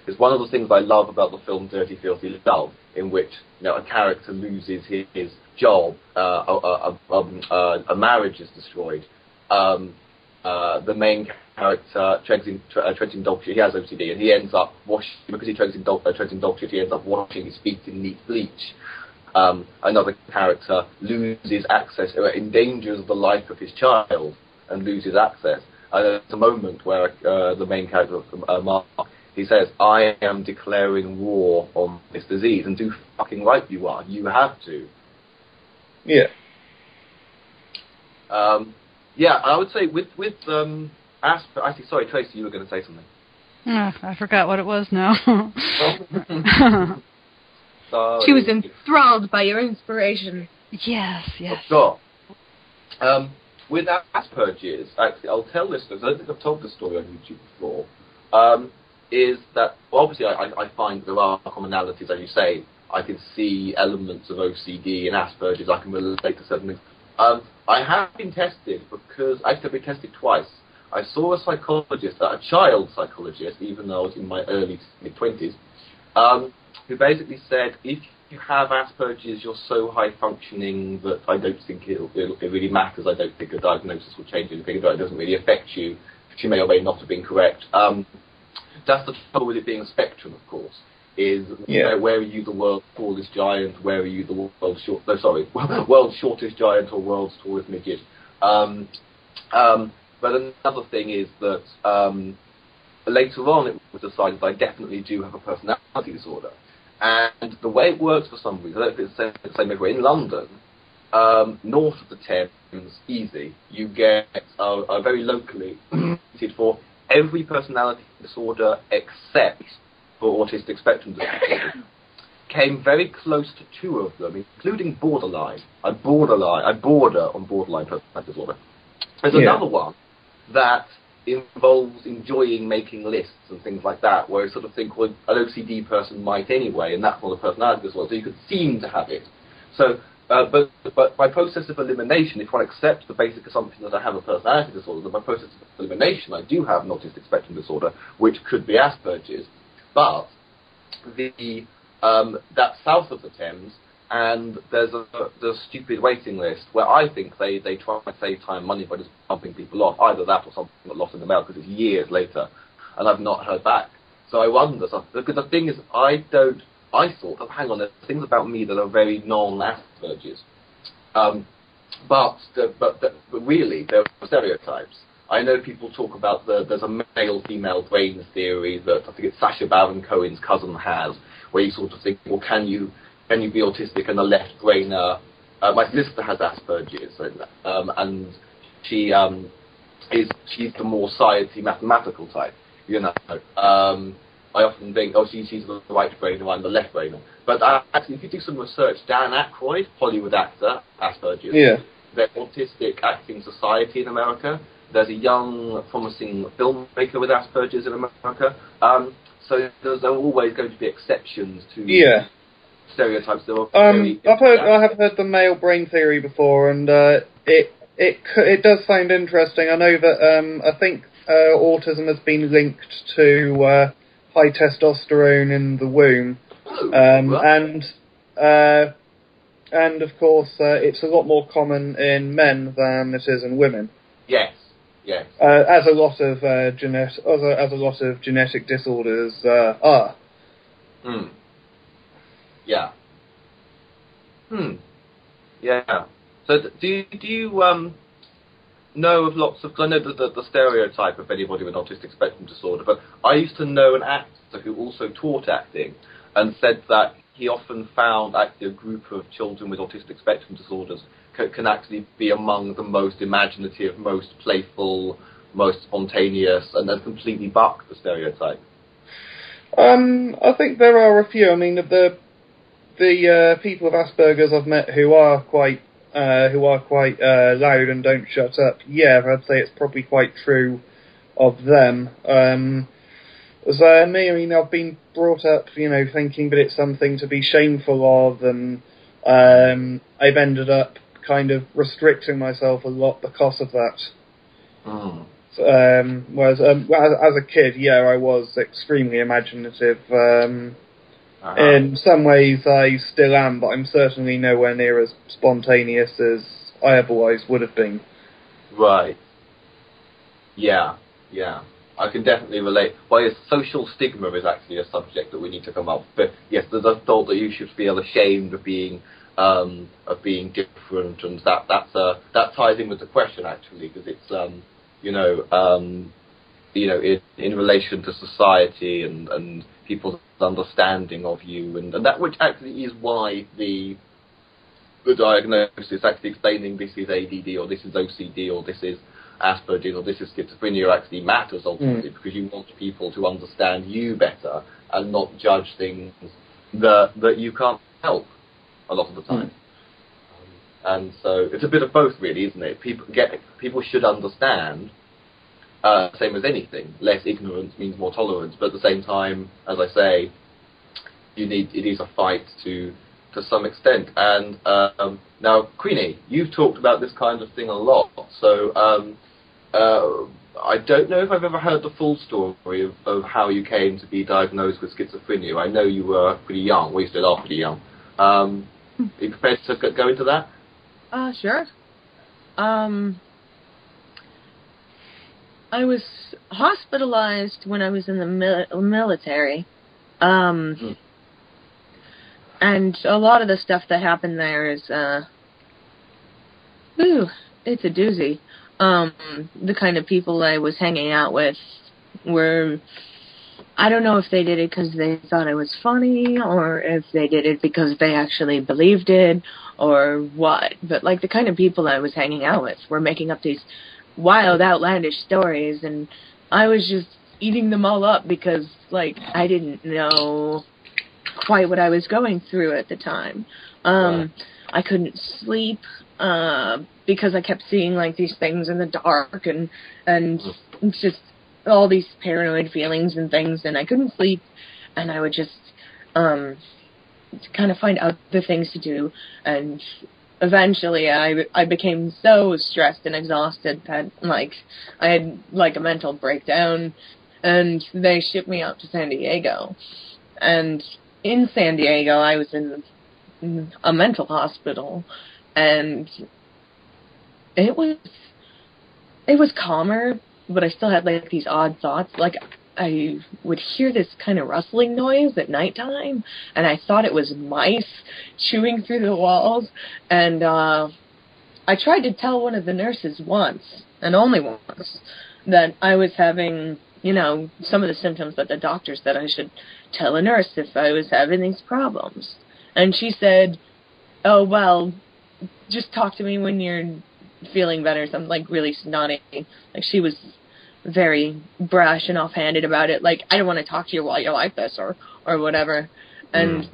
It's one of the things I love about the film Dirty Filthy Love, in which a character loses his job, a marriage is destroyed. The main character treads in dog shit. He has OCD, and he ends up washing, because he treads in dog shit, he ends up washing his feet in neat bleach. Another character loses access, endangers the life of his child, and loses access. And there's a moment where the main character, Mark, he says, "I am declaring war on this disease," and do fucking right you are. You have to. Yeah. Yeah, I would say with actually, sorry, Tracy, you were going to say something. I forgot what it was now. She was enthralled by your inspiration. Yes. Sure. With Asperger's, actually, I'll tell listeners, I don't think I've told this story on YouTube before, is that, obviously, I find there are commonalities, as you say. I can see elements of OCD and Asperger's. I can relate to certain things. I have been tested because, actually I've been tested twice. I saw a psychologist, a child psychologist, even though I was in my early mid-20s, who basically said, if you have Asperger's, you're so high-functioning that I don't think it really matters. I don't think a diagnosis will change anything. It doesn't really affect you. She may or may not have been correct. That's the trouble with it being a spectrum, of course. Is where are you the world's tallest giant? Where are you the world's shortest giant or world's tallest midget? But another thing is that later on it was decided that I definitely do have a personality disorder. And the way it works for some reason, I don't know if it's the same everywhere, in London, north of the Thames, easy, you get a very locally for every personality disorder except for autistic spectrum disorder. Came very close to two of them, including borderline. I border on borderline personality disorder. There's another one that involves enjoying making lists and things like that, where I sort of think, well, an OCD person might anyway, and that's not a personality disorder, so you could seem to have it. So, but by process of elimination, if one accepts the basic assumption that I have a personality disorder, then by process of elimination, I do have an autistic spectrum disorder, which could be Asperger's. But that's south of the Thames, and there's a stupid waiting list where I think they try to save time and money by just bumping people off. Either that or something got lost in the mail because it's years later, and I've not heard back. So I wonder, because the thing is, I thought, hang on, there's things about me that are very non-Asperger's. But really, there are stereotypes. I know people talk about there's a male-female brain theory that I think it's Sacha Baron Cohen's cousin has, where you sort of think, well, can you be autistic and a left-brainer? My sister has Asperger's, and she's the more sciencey mathematical type, you know. I often think, she's the right brainer, I'm the left brainer. But actually, if you do some research, Dan Aykroyd, Hollywood actor, Asperger's, the Autistic Acting Society in America, there's a young, promising filmmaker with Asperger's in America. So there are always going to be exceptions to stereotypes. I have heard the male brain theory before, and it does sound interesting. I know that I think autism has been linked to high testosterone in the womb, and of course it's a lot more common in men than it is in women. Yes. As a lot of genetic disorders are. Yeah. Yeah. So do you know of lots of? Cause I know the stereotype of anybody with autistic spectrum disorder, but I used to know an actor who also taught acting, and said that he often found actually a group of children with autistic spectrum disorders can actually be among the most imaginative, most playful, most spontaneous, and then completely buck the stereotype. I think there are a few. I mean, the people with Asperger's I've met who are quite loud and don't shut up. Yeah, I'd say it's probably quite true of them. As me, I mean, I've been brought up, thinking that it's something to be shameful of, and I've ended up kind of restricting myself a lot because of that. Mm. Whereas as a kid, I was extremely imaginative. In some ways, I still am, but I'm certainly nowhere near as spontaneous as I otherwise would have been. Right. Yeah. I can definitely relate. Well, yes, social stigma is actually a subject that we need to come up with. But yes, there's a thought that you should feel ashamed of being different, and that ties in with the question actually, because it's in relation to society and people's understanding of you, and that which actually is why the diagnosis actually explaining this is ADD or this is OCD or this is Asperger's or this is schizophrenia actually matters ultimately, because you want people to understand you better and not judge things that you can't help a lot of the time. And so it's a bit of both, really, isn't it? People should understand. Same as anything, less ignorance means more tolerance. But at the same time, as I say, it is a fight to some extent. And now, Queenie, you've talked about this kind of thing a lot. So I don't know if I've ever heard the full story of how you came to be diagnosed with schizophrenia. I know you were pretty young. Well, you still are pretty young. Are you prepared to go into that? Sure. I was hospitalized when I was in the military. And a lot of the stuff that happened there is, it's a doozy. The kind of people I was hanging out with were, I don't know if they did it because they thought it was funny, or if they did it because they actually believed it, or what. But, like, the kind of people I was hanging out with were making up these wild, outlandish stories, and I was just eating them all up because, like, I didn't know quite what I was going through at the time. I couldn't sleep because I kept seeing, like, these things in the dark, and just all these paranoid feelings and things, and I couldn't sleep, and I would just kind of find other things to do, and eventually I became so stressed and exhausted that, like, I had, like, a mental breakdown, and they shipped me out to San Diego. And in San Diego, I was in a mental hospital, and it was calmer, but I still had, like, these odd thoughts. Like, I would hear this kind of rustling noise at nighttime, and I thought it was mice chewing through the walls. And I tried to tell one of the nurses once, and only once, that I was having, some of the symptoms that the doctor said I should tell a nurse if I was having these problems. And she said, oh, well, just talk to me when you're feeling better, something, like, really snotty. Like, she was very brash and offhanded about it, like, I don't want to talk to you while you're like this, or whatever. And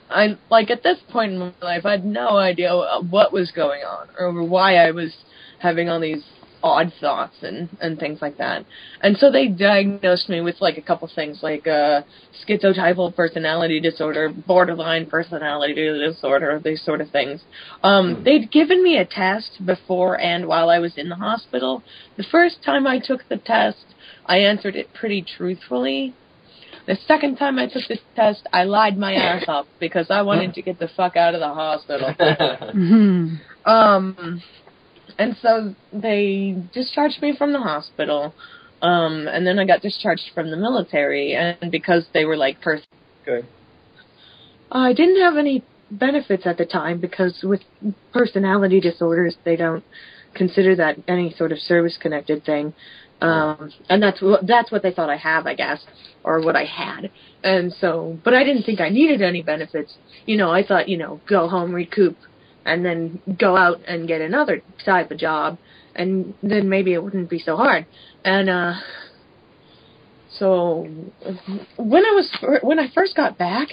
I, like, at this point in my life, I had no idea what was going on, or why I was having all these odd thoughts and things like that. And so they diagnosed me with, like, a couple things, like schizotypal personality disorder, borderline personality disorder, these sort of things. They'd given me a test before and while I was in the hospital. The first time I took the test, I answered it pretty truthfully. The second time I took this test, I lied my ass off because I wanted to get the fuck out of the hospital. And so they discharged me from the hospital, and then I got discharged from the military, and because they were, like, Okay. I didn't have any benefits at the time, because with personality disorders, they don't consider that any sort of service-connected thing, and that's what they thought I have, I guess, or what I had. And so, but I didn't think I needed any benefits. I thought, go home, recoup, and then go out and get another type of job, and then maybe it wouldn't be so hard. And so when I first got back,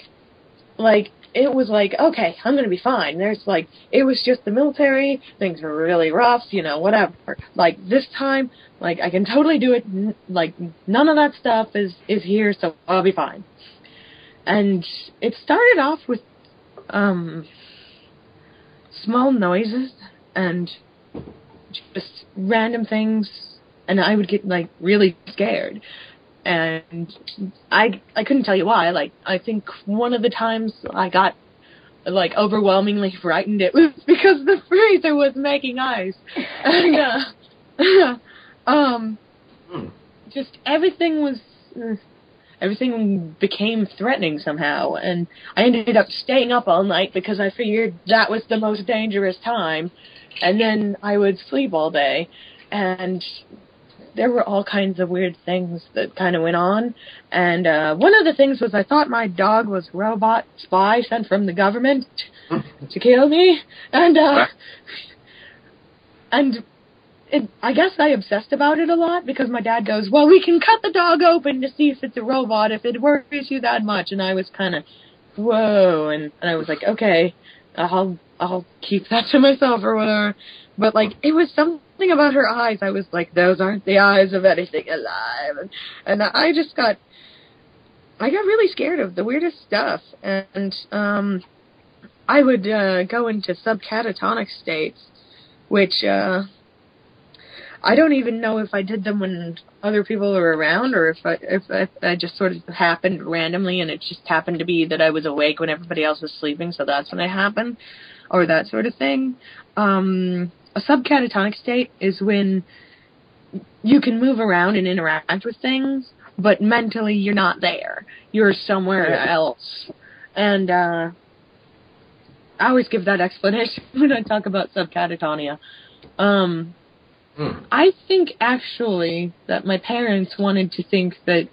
like, it was like, okay, I'm going to be fine. There's like, it was just the military. Things were really rough, you know, whatever. Like this time, like I can totally do it. Like none of that stuff is here, so I'll be fine. And it started off with small noises and just random things, and I would get like really scared. And I couldn't tell you why. Like, I think one of the times I got like overwhelmingly frightened, it was because the freezer was making ice. And just everything became threatening somehow, and I ended up staying up all night because I figured that was the most dangerous time, and then I would sleep all day, and there were all kinds of weird things that kind of went on, and one of the things was I thought my dog was a robot spy sent from the government to kill me, and I guess I obsessed about it a lot because my dad goes, well, we can cut the dog open to see if it's a robot, if it worries you that much, and I was kind of, whoa, and I was like, okay, I'll keep that to myself or whatever, but like, it was something about her eyes. I was like, those aren't the eyes of anything alive. And I got really scared of the weirdest stuff. And I would go into subcatatonic states, which I don't even know if I did them when other people were around, or if I just sort of happened randomly, and it just happened to be that I was awake when everybody else was sleeping, so that's when it happened, or that sort of thing. A subcatatonic state is when you can move around and interact with things, but mentally you're not there. You're somewhere else. And I always give that explanation when I talk about subcatatonia. I think actually that my parents wanted to think that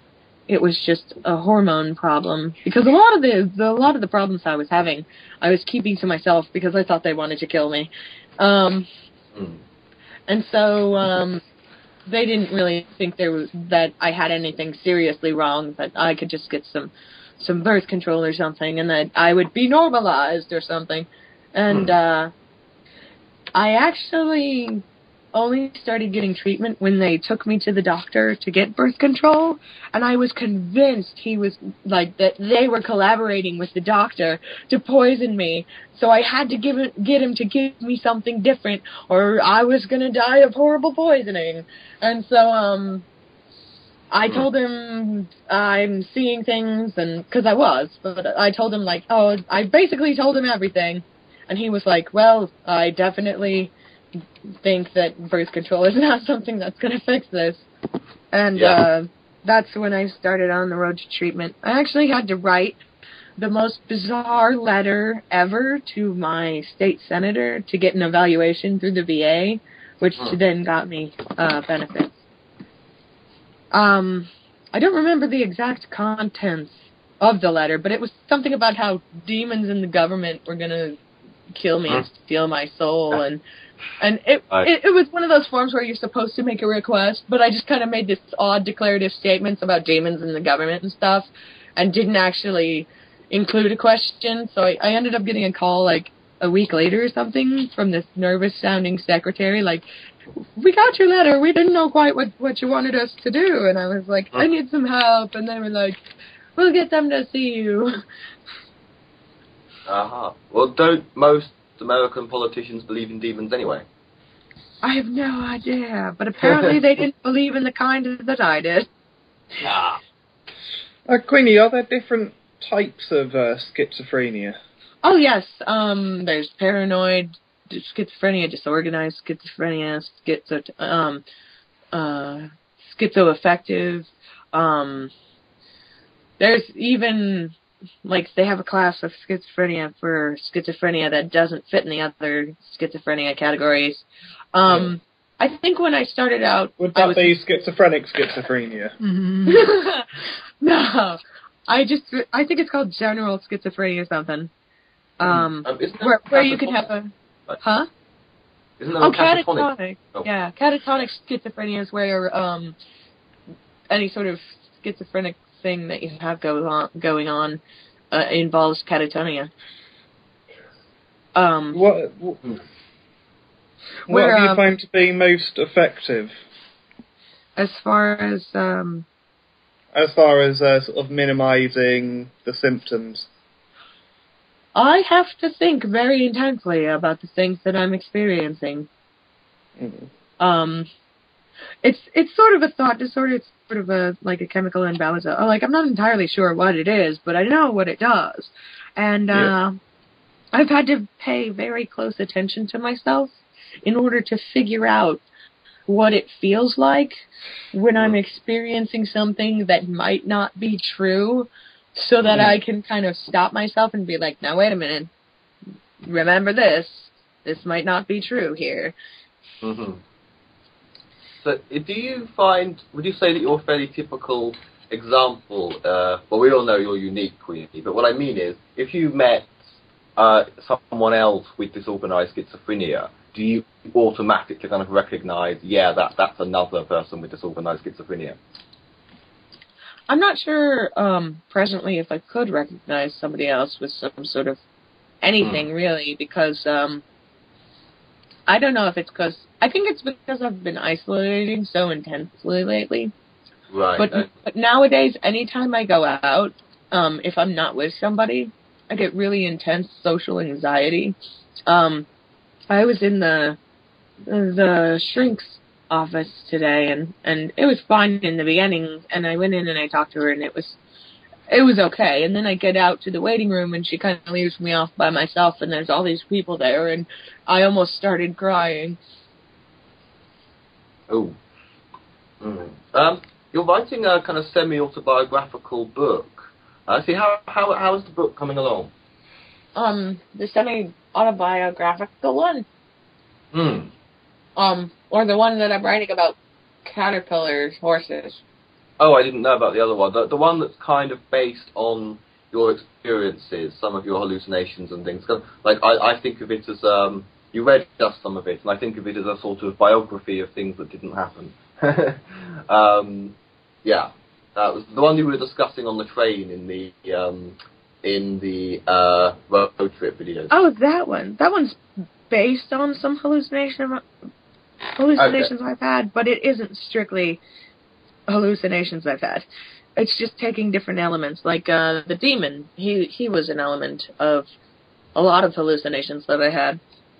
it was just a hormone problem, because a lot of the problems I was having, I was keeping to myself because I thought they wanted to kill me. And so they didn't really think that I had anything seriously wrong, that I could just get some birth control or something, and that I would be normalized or something. And I actually only started getting treatment when they took me to the doctor to get birth control, and I was convinced he was like that they were collaborating with the doctor to poison me, so I had to get him to give me something different, or I was gonna die of horrible poisoning. And so I told him I'm seeing things, and because I was, but I told him like, I basically told him everything, and he was like, well, I definitely think that birth control is not something that's going to fix this. And that's when I started on the road to treatment. I actually had to write the most bizarre letter ever to my state senator to get an evaluation through the VA, which then got me benefits. I don't remember the exact contents of the letter, but it was something about how demons in the government were going to kill me and steal my soul, and it was one of those forms where you're supposed to make a request, but I just kind of made this odd declarative statements about demons in the government and stuff, and didn't actually include a question. So I ended up getting a call like a week later or something from this nervous-sounding secretary, like, we got your letter, we didn't know quite what you wanted us to do. And I was like, I need some help. And they were like, we'll get them to see you. Well, don't most American politicians believe in demons anyway? I have no idea, but apparently they didn't believe in the kind that I did. Queenie, are there different types of schizophrenia? Oh, yes. There's paranoid schizophrenia, disorganized schizophrenia, schizoaffective. There's even, like, they have a class of schizophrenia for schizophrenia that doesn't fit in the other schizophrenia categories. I think when I started out... Would that be schizophrenic schizophrenia? No. I think it's called general schizophrenia or something. Where you can have a... Huh? Isn't that catatonic? Oh. Yeah, catatonic schizophrenia is where any sort of schizophrenic thing that you have going on involves catatonia. What Where, have you found to be most effective as far as sort of minimising the symptoms? I have to think very intensely about the things that I'm experiencing. Mm. It's sort of a thought disorder. It's sort of a chemical imbalance. I'm not entirely sure what it is, but I know what it does. And I've had to pay very close attention to myself in order to figure out what it feels like when I'm experiencing something that might not be true, so that I can kind of stop myself and be like, now wait a minute, remember this. This might not be true here. Mm-hmm. So, would you say that you're a fairly typical example? Well, we all know you're unique, Queenie, but what I mean is, if you met someone else with disorganized schizophrenia, do you automatically kind of recognize, that's another person with disorganized schizophrenia? I'm not sure presently if I could recognize somebody else with some sort of anything, really, because I don't know if it's because... I think it's because I've been isolating so intensely lately. Right. But nowadays, anytime I go out, if I'm not with somebody, I get really intense social anxiety. I was in the shrink's office today, and it was fine in the beginning, and I went in and I talked to her, and it was okay. And then I get out to the waiting room, and she kind of leaves me off by myself, and there's all these people there, and I almost started crying. Oh. You're writing a kind of semi-autobiographical book. See, how is the book coming along? The semi-autobiographical one. Or the one that I'm writing about caterpillars, horses. Oh, I didn't know about the other one. The one that's kind of based on your experiences, some of your hallucinations and things. I think of it as, you read just some of it, and I think of it as a sort of biography of things that didn't happen. That was the one you were discussing on the train in the road trip videos. Oh, that one. That one's based on some hallucinations I've had, but it isn't strictly hallucinations I've had. It's just taking different elements. Like the demon, he was an element of a lot of hallucinations that I had.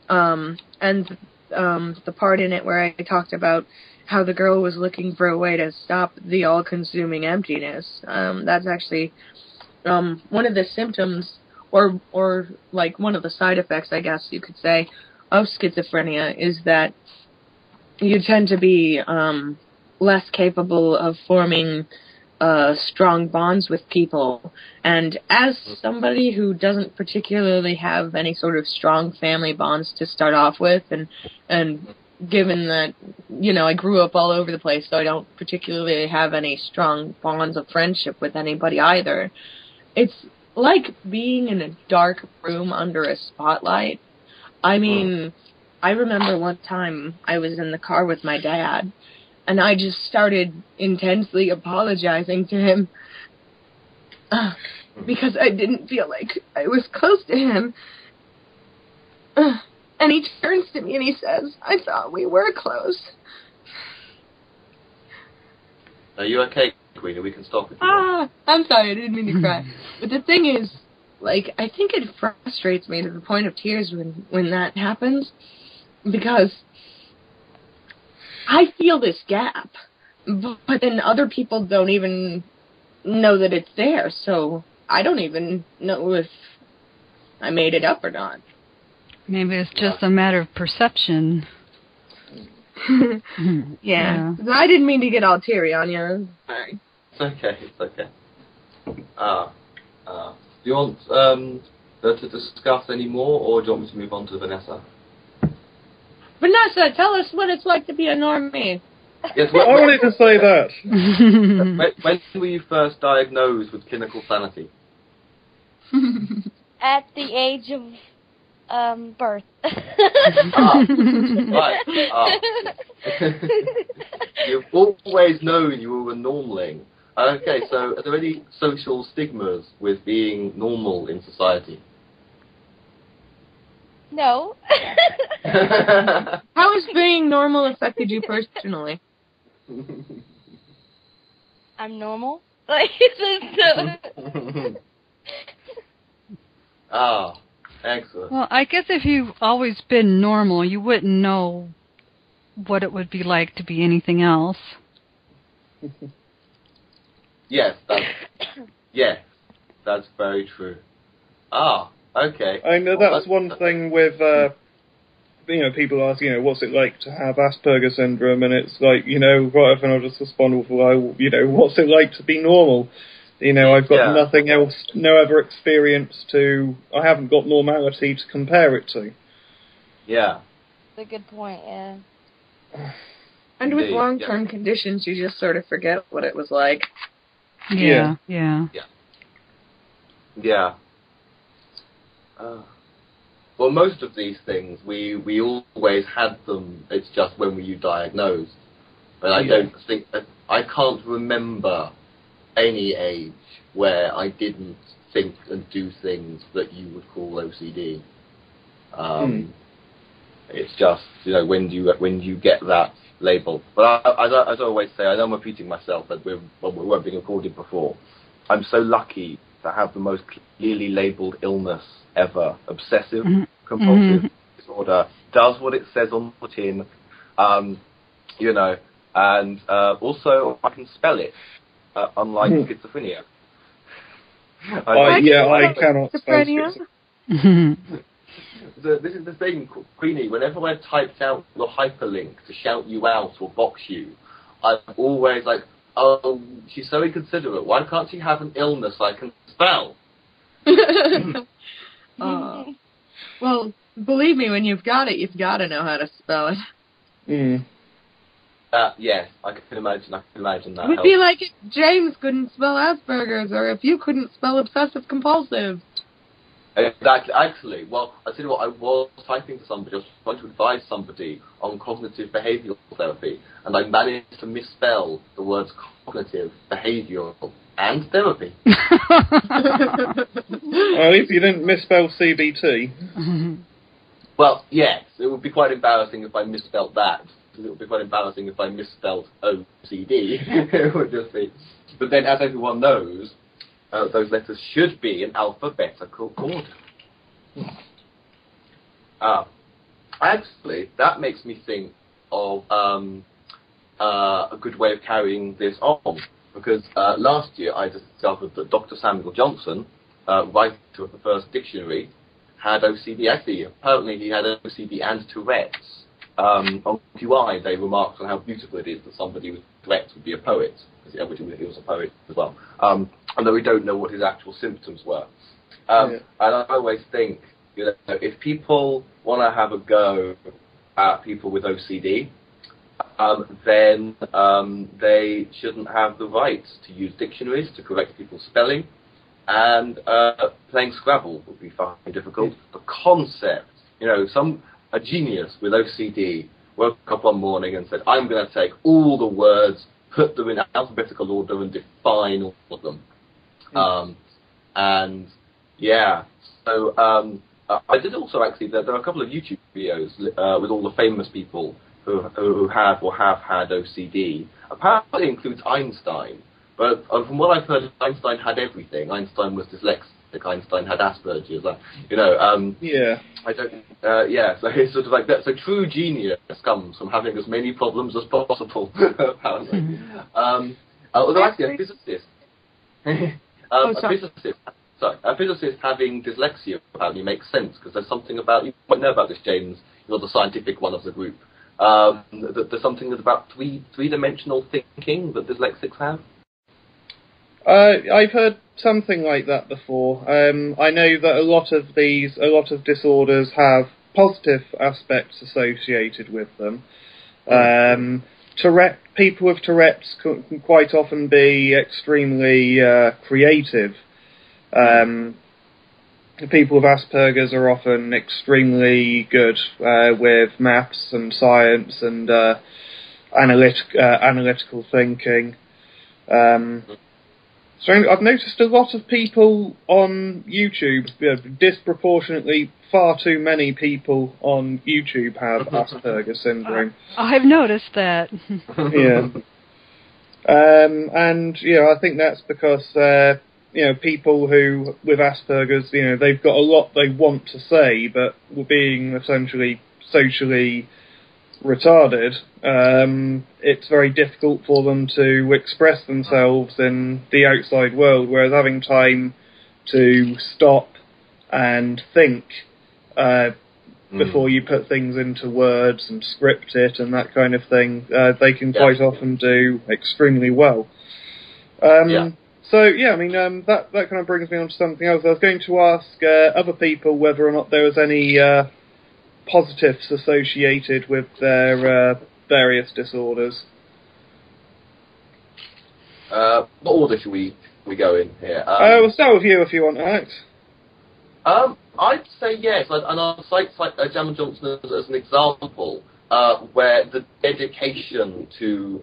And the part in it where I talked about how the girl was looking for a way to stop the all-consuming emptiness. That's actually one of the symptoms, or one of the side effects, I guess you could say, of schizophrenia, is that you tend to be less capable of forming strong bonds with people. And as somebody who doesn't particularly have any sort of strong family bonds to start off with, and given that, I grew up all over the place, so I don't particularly have any strong bonds of friendship with anybody either, it's like being in a dark room under a spotlight. I mean, I remember one time I was in the car with my dad, and I just started intensely apologizing to him because I didn't feel like I was close to him. And he turns to me and he says, I thought we were close. Are you okay, Queenie? We can stop if you want. I'm sorry, I didn't mean to cry. But the thing is, I think it frustrates me to the point of tears when that happens, because I feel this gap, but then other people don't even know that it's there, so I don't even know if I made it up or not. Maybe it's just a matter of perception. Yeah. I didn't mean to get all teary on you. Sorry. It's okay. Do you want to discuss any more, or do you want me to move on to Vanessa? Vanessa, tell us what it's like to be a normie. Yes, I wanted to say that. When were you first diagnosed with clinical sanity? At the age of birth. Right. You've always known you were a normling. Okay, so are there any social stigmas with being normal in society? No. How has being normal affected you personally? I'm normal. Like, so. Ah, excellent. Well, I guess if you've always been normal, you wouldn't know what it would be like to be anything else. Yes, that's very true. Ah, okay. I know that's one thing with, people ask, what's it like to have Asperger's syndrome, and it's like, quite often I'll just respond with, well, what's it like to be normal? I've got nothing else, no other experience I haven't got normality to compare it to. Yeah. That's a good point, yeah. And with long-term conditions, you just sort of forget what it was like. Yeah. Well, most of these things, we always had them, it's just when were you diagnosed. But I don't think, I can't remember any age where I didn't think and do things that you would call OCD. It's just, when do you get that label? But as I always say, I know I'm repeating myself, but we weren't being recorded before. I'm so lucky to have the most clearly labelled illness ever. Obsessive compulsive disorder. Does what it says on the tin, and also I can spell it, unlike schizophrenia. I cannot spell schizophrenia. This is the thing, Queenie. Whenever I've typed out the hyperlink to shout you out or box you, I'm always like, oh, she's so inconsiderate. Why can't she have an illness I can spell? Well, believe me, when you've got it, you've got to know how to spell it. Yes, I can imagine that. It would be like if James couldn't spell Asperger's, or if you couldn't spell obsessive compulsive. Exactly. Actually, well, I tell you what, I was typing to somebody, I was trying to advise somebody on cognitive behavioural therapy, and I managed to misspell the words cognitive, behavioural, and therapy. At least you didn't misspell CBT. Well, yes, it would be quite embarrassing if I misspelled that. It would be quite embarrassing if I misspelled OCD. It would just be. But then, as everyone knows, those letters should be in alphabetical order. Actually, that makes me think of a good way of carrying this on, because last year I discovered that Dr. Samuel Johnson, writer of the first dictionary, had OCD. Actually, apparently he had OCD and Tourette's. On QI, they remarked on how beautiful it is that somebody with Tourette's would be a poet, because he was a poet as well. Although we don't know what his actual symptoms were. And I always think, if people want to have a go at people with OCD, then they shouldn't have the right to use dictionaries to correct people's spelling, and playing Scrabble would be far more difficult. The concept, a genius with OCD woke up one morning and said, I'm going to take all the words, put them in alphabetical order, and define all of them. So I did also actually, there are a couple of YouTube videos with all the famous people who have or have had OCD. Apparently it includes Einstein, but from what I've heard, Einstein had everything. Einstein was dyslexic. Einstein had Asperger's. I don't. So it's sort of like that. So true genius comes from having as many problems as possible. Apparently. Although actually, a physicist. A physicist having dyslexia apparently makes sense, because there's something about, you might know about this, James. You're the scientific one of the group. There's something about three-dimensional thinking that dyslexics have. I've heard something like that before. I know that a lot of disorders have positive aspects associated with them. People with Tourette's can quite often be extremely creative. People with Asperger's are often extremely good with maths and science and analytical thinking. So I've noticed a lot of people on YouTube, disproportionately far too many people on YouTube have Asperger's syndrome. I've noticed that. Yeah. And, I think that's because, people who, with Asperger's, they've got a lot they want to say, but being essentially socially retarded, it's very difficult for them to express themselves in the outside world, whereas having time to stop and think before you put things into words and script it and that kind of thing, they can quite often do extremely well. So, that kind of brings me on to something else. I was going to ask other people whether or not there was any positives associated with their various disorders. What order should we go in here? We'll start with you if you want, Alex. I'd say yes, and I'll cite Jamon Johnson as an example where the dedication to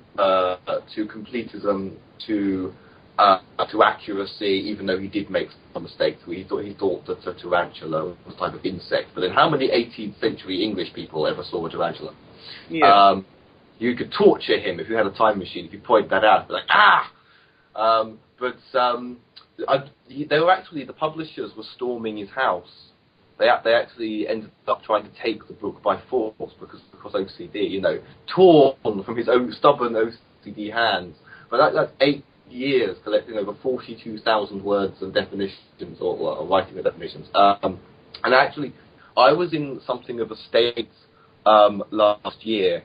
completism, to accuracy, even though he did make some mistakes. He thought that a tarantula was a type of insect. But then how many 18th century English people ever saw a tarantula? Yeah. You could torture him if you had a time machine, if you point that out. Like, they were actually, the publishers were storming his house. They actually ended up trying to take the book by force because OCD, torn from his own stubborn OCD hands. But that's 8 years collecting over 42,000 words and definitions, or writing the definitions. And actually, I was in something of a state last year,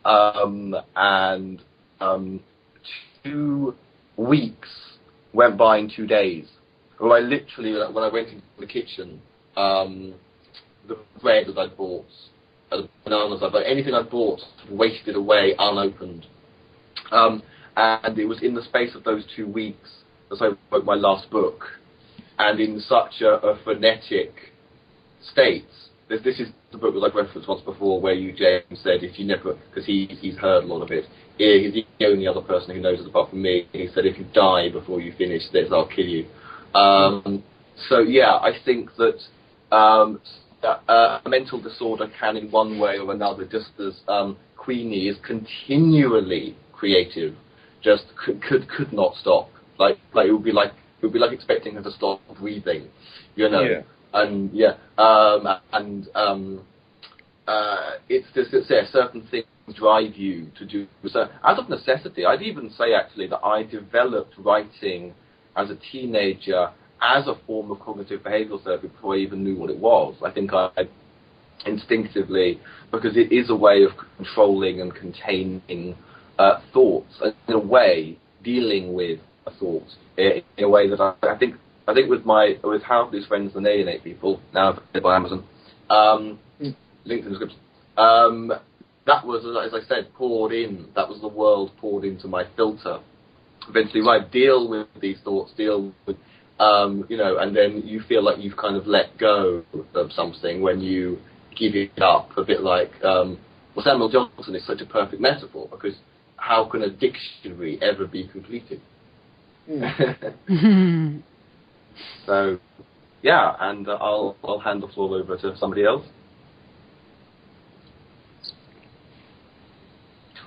and 2 weeks went by in 2 days. Where I literally, when I went into the kitchen, the bread that I bought, the bananas I bought, anything I bought, wasted away unopened. And it was in the space of those 2 weeks that I wrote my last book, and in such a frenetic state. This is the book that I've referenced once before, where James said, if you never, because he's heard a lot of it, he's the only other person who knows it apart from me. He said, if you die before you finish this, I'll kill you. So yeah, I think that a mental disorder can, in one way or another, just as Queenie is continually creative, just could not stop. Like it would be like expecting her to stop breathing, Yeah. And it's just certain things drive you to do so out of necessity. I'd even say actually that I developed writing as a teenager as a form of cognitive behavioural therapy before I even knew what it was. I think I instinctively, because it is a way of controlling and containing thoughts, and in a way dealing with a thought in a way that I think with How to Lose Friends and Alienate People, now available by Amazon, linked in the description. That was, as I said, poured in. That was the world poured into my filter. Eventually, deal with these thoughts, deal with, and then you feel like you've kind of let go of something when you give it up. A bit like, Samuel Johnson is such a perfect metaphor, because how can a dictionary ever be completed? So, yeah, and I'll hand the floor over to somebody else.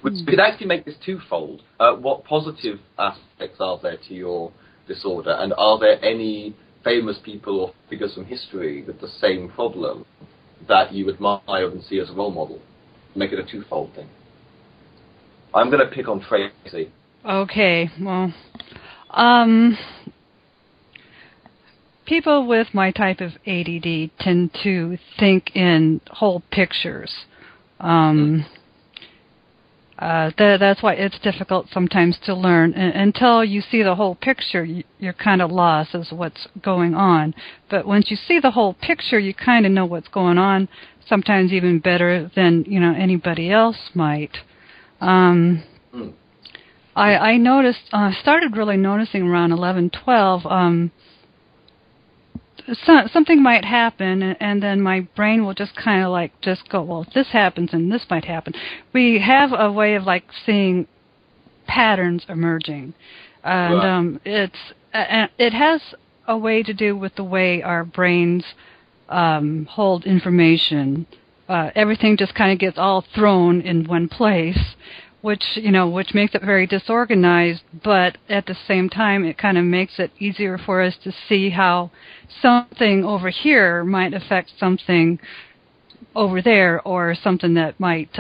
We could actually make this twofold. What positive aspects are there to your disorder, and are there any famous people or figures from history with the same problem that you admire and see as a role model? Make it a twofold thing. I'm going to pick on Tracy. Okay, well, people with my type of ADD tend to think in whole pictures. That's why it's difficult sometimes to learn. Until you see the whole picture, you're kind of lost as what's going on. But once you see the whole picture, you kind of know what's going on, sometimes even better than anybody else might. I noticed, started really noticing around 11, 12, something might happen, and then my brain will just kind of just go, well, if this happens and this might happen. We have a way of seeing patterns emerging, and it has a way to do with the way our brains hold information. Everything just kind of gets all thrown in one place, which makes it very disorganized, but at the same time it kind of makes it easier for us to see how something over here might affect something over there, or something that might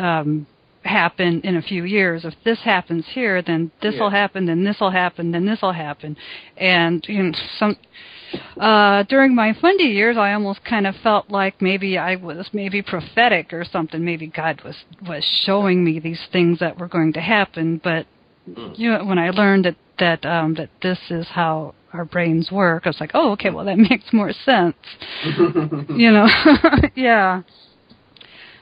happen in a few years. If this happens here, then this will happen, then this will happen, then this will happen. And during my fundy years, I almost kind of felt like maybe I was prophetic or something. Maybe God was showing me these things that were going to happen. But when I learned that this is how our brains work, I was like, oh, okay, well that makes more sense. Yeah.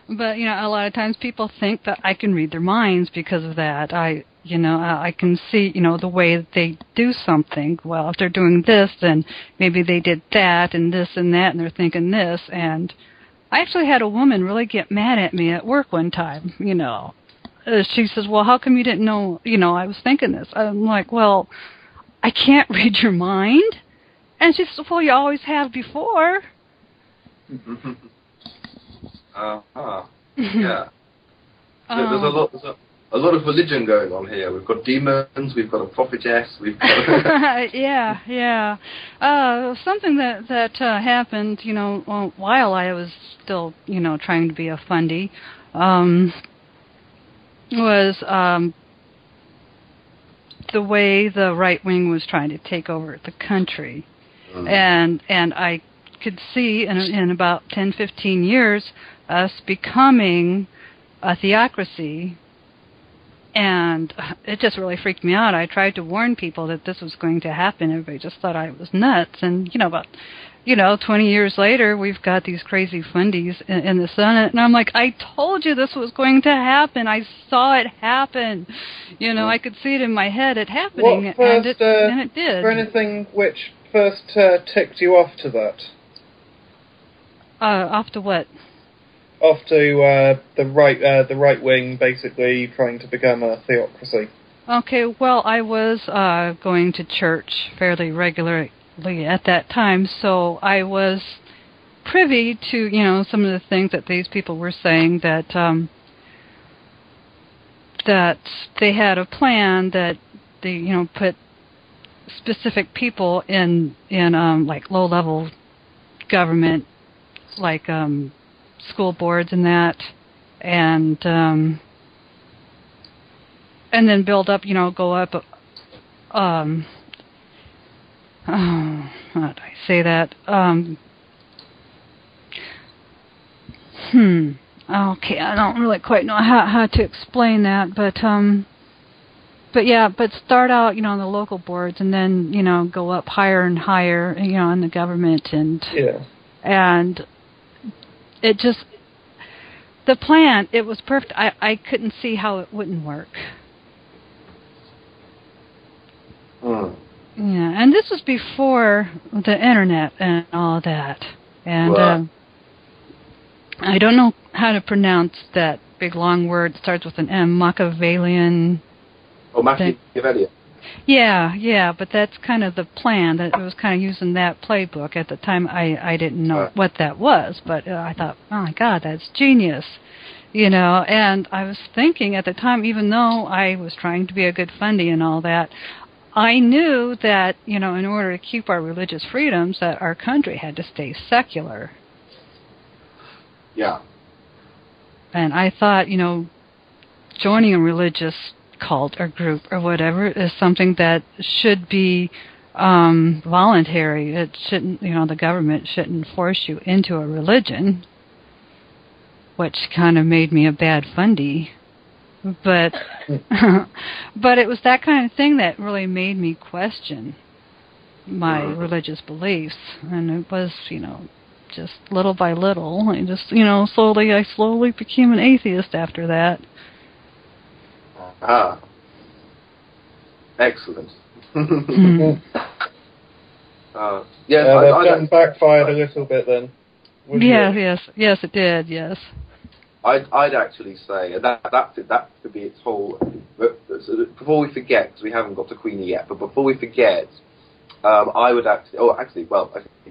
But a lot of times people think that I can read their minds because of that. I can see, the way that they do something. Well, if they're doing this, then maybe they did that and this and that, and they're thinking this. And I actually had a woman really get mad at me at work one time, She says, well, how come you didn't know, I was thinking this? I'm like, well, I can't read your mind. And she says, well, you always have before. Yeah. There's a lot of religion going on here. We've got demons, we've got a prophetess, we've got yeah. Something that happened, while I was still, trying to be a fundy, was the way the right wing was trying to take over the country, and I could see in about 10-15 years us becoming a theocracy, and it just really freaked me out. I tried to warn people that this was going to happen. Everybody just thought I was nuts, and about 20 years later, we've got these crazy fundies in the Senate, and I'm like, I told you this was going to happen. I saw it happen. I could see it in my head, it happening, and it did. For anything which first ticked you off to that? Off to what? Off to the right wing, basically trying to become a theocracy. Okay, well, I was going to church fairly regularly at that time, so I was privy to some of the things that these people were saying, that that they had a plan that they put specific people in like low level government, like school boards and that, and then build up, go up. How do I say that? Okay, I don't really quite know how to explain that, but start out, on the local boards, and then, go up higher and higher, in the government, and it just, the plan, it was perfect. I couldn't see how it wouldn't work. Yeah, and this was before the internet and all that. And I don't know how to pronounce that big long word. It starts with an M, Machiavellian. Oh, Machiavellian. Yeah, but that's kind of the plan. That it was kind of using that playbook. At the time, I didn't know what that was, but I thought, oh my God, that's genius. And I was thinking at the time, even though I was trying to be a good fundy and all that, I knew that, in order to keep our religious freedoms, that our country had to stay secular. Yeah. And I thought, joining a religious cult or group or whatever is something that should be voluntary. It shouldn't, the government shouldn't force you into a religion, which kind of made me a bad fundy. But but it was that kind of thing that really made me question my religious beliefs, and it was, just little by little. I just, I slowly became an atheist after that. Ah, excellent. That backfired a little bit then. Yes, it did. Yes. I'd actually say, and that could be its whole. Before we forget, because we haven't got to Queenie yet, but before we forget, I would actually,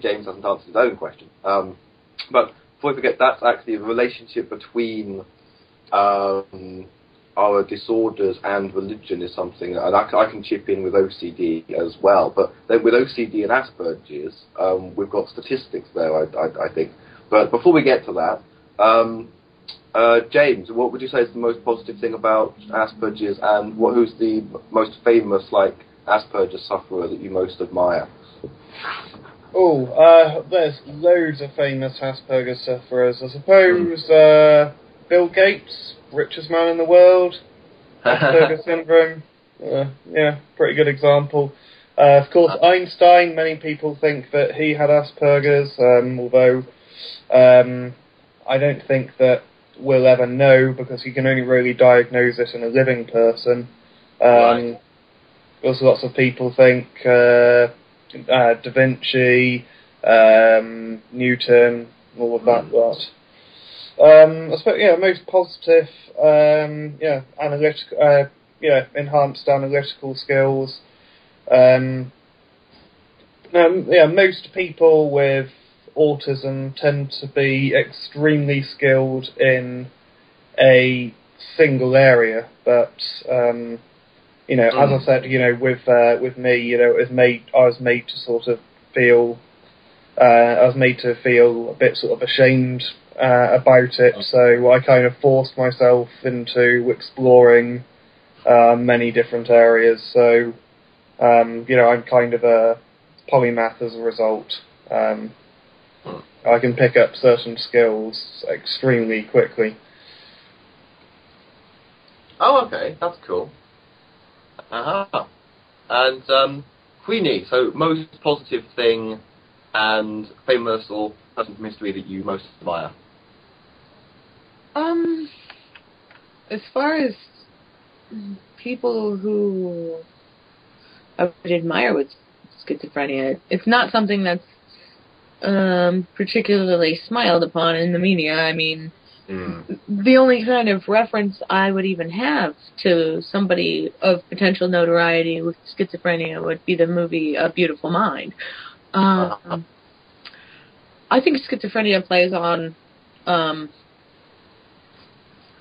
James hasn't answered his own question. But before we forget, that's actually the relationship between our disorders and religion is something, and I can chip in with OCD as well. But then with OCD and Asperger's, we've got statistics there, I think. But before we get to that, James, what would you say is the most positive thing about Asperger's, and who's the most famous Asperger's sufferer that you most admire? There's loads of famous Asperger's sufferers. I suppose Bill Gates, richest man in the world, Asperger's syndrome. Yeah, pretty good example. Of course, Einstein, many people think that he had Asperger's, although I don't think that we'll ever know, because you can only really diagnose it in a living person. Right. Also, lots of people think Da Vinci, Newton, all of that lot. I suppose, most positive, analytical, enhanced analytical skills. Most people with autism tend to be extremely skilled in a single area, but as I said, with me, I was made to sort of feel, a bit sort of ashamed about it, so I kind of forced myself into exploring many different areas. So, I'm kind of a polymath as a result. I can pick up certain skills extremely quickly. Oh, okay, that's cool. And Queenie, so most positive thing and famous or person from history that you most admire? As far as people who I would admire with schizophrenia, it's not something that's particularly smiled upon in the media. I mean, the only kind of reference I would even have to somebody of potential notoriety with schizophrenia would be the movie A Beautiful Mind. I think schizophrenia plays on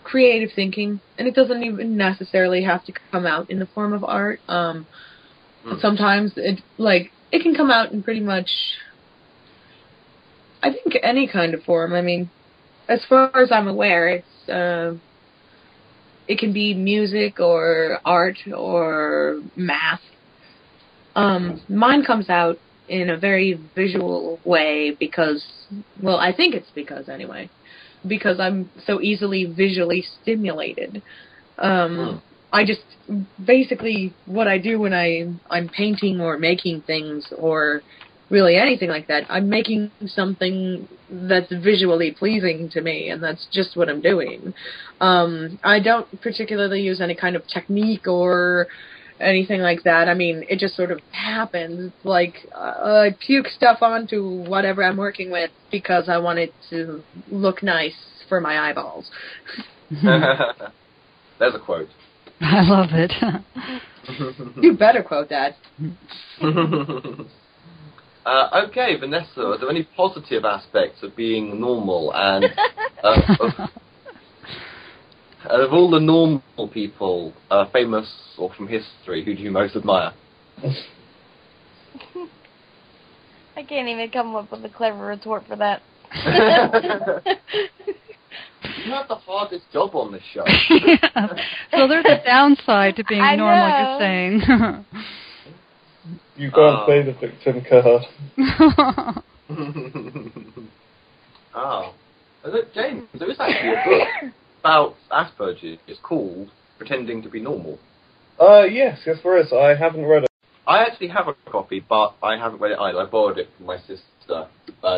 creative thinking, and it doesn't even necessarily have to come out in the form of art. Sometimes it can come out in pretty much, I think, any kind of form. I mean, as far as I'm aware, it can be music or art or math. Mine comes out in a very visual way because I'm so easily visually stimulated. I just, basically, what I do when I'm painting or making things or really anything like that, I'm making something that's visually pleasing to me, and that's just what I'm doing. I don't particularly use any kind of technique or anything like that. I mean, it just sort of happens. Like, I puke stuff onto whatever I'm working with because I want it to look nice for my eyeballs. There's a quote. I love it. You better quote that. Okay, Vanessa, are there any positive aspects of being normal? And of all the normal people, famous or from history, who do you most admire? I can't even come up with a clever retort for that. You have the hardest job on this show. Yeah. So there's a downside to being normal, you're saying. You can't play the victim card. Oh. James, there is actually a book about Asperger's. It's called Pretending to be Normal. Yes, there is. I haven't read it. I actually have a copy, but I haven't read it either. I borrowed it from my sister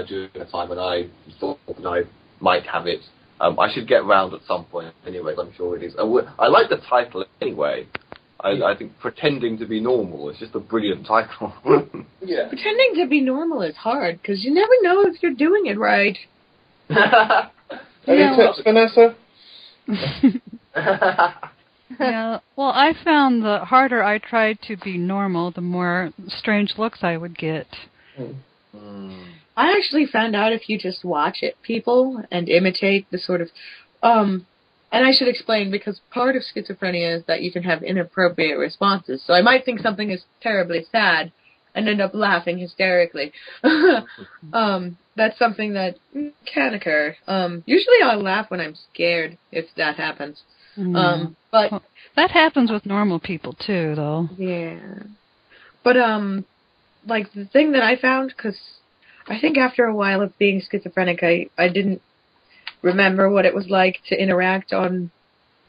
during a time when I thought that I might have it. I should get around at some point anyway, I'm sure it is. I like the title anyway. I think Pretending to be Normal is just a brilliant title. Yeah. Pretending to be normal is hard, because you never know if you're doing it right. Any tips, Vanessa? Yeah, well, I found the harder I tried to be normal, the more strange looks I would get. I actually found out if you just watch it, people, and imitate the sort of, and I should explain, because part of schizophrenia is that you can have inappropriate responses. So I might think something is terribly sad and end up laughing hysterically. That's something that can occur. Usually I'll laugh when I'm scared, if that happens. But well, that happens with normal people too, though. yeah. But like the thing that I found, because I think after a while of being schizophrenic, I didn't remember what it was like to interact on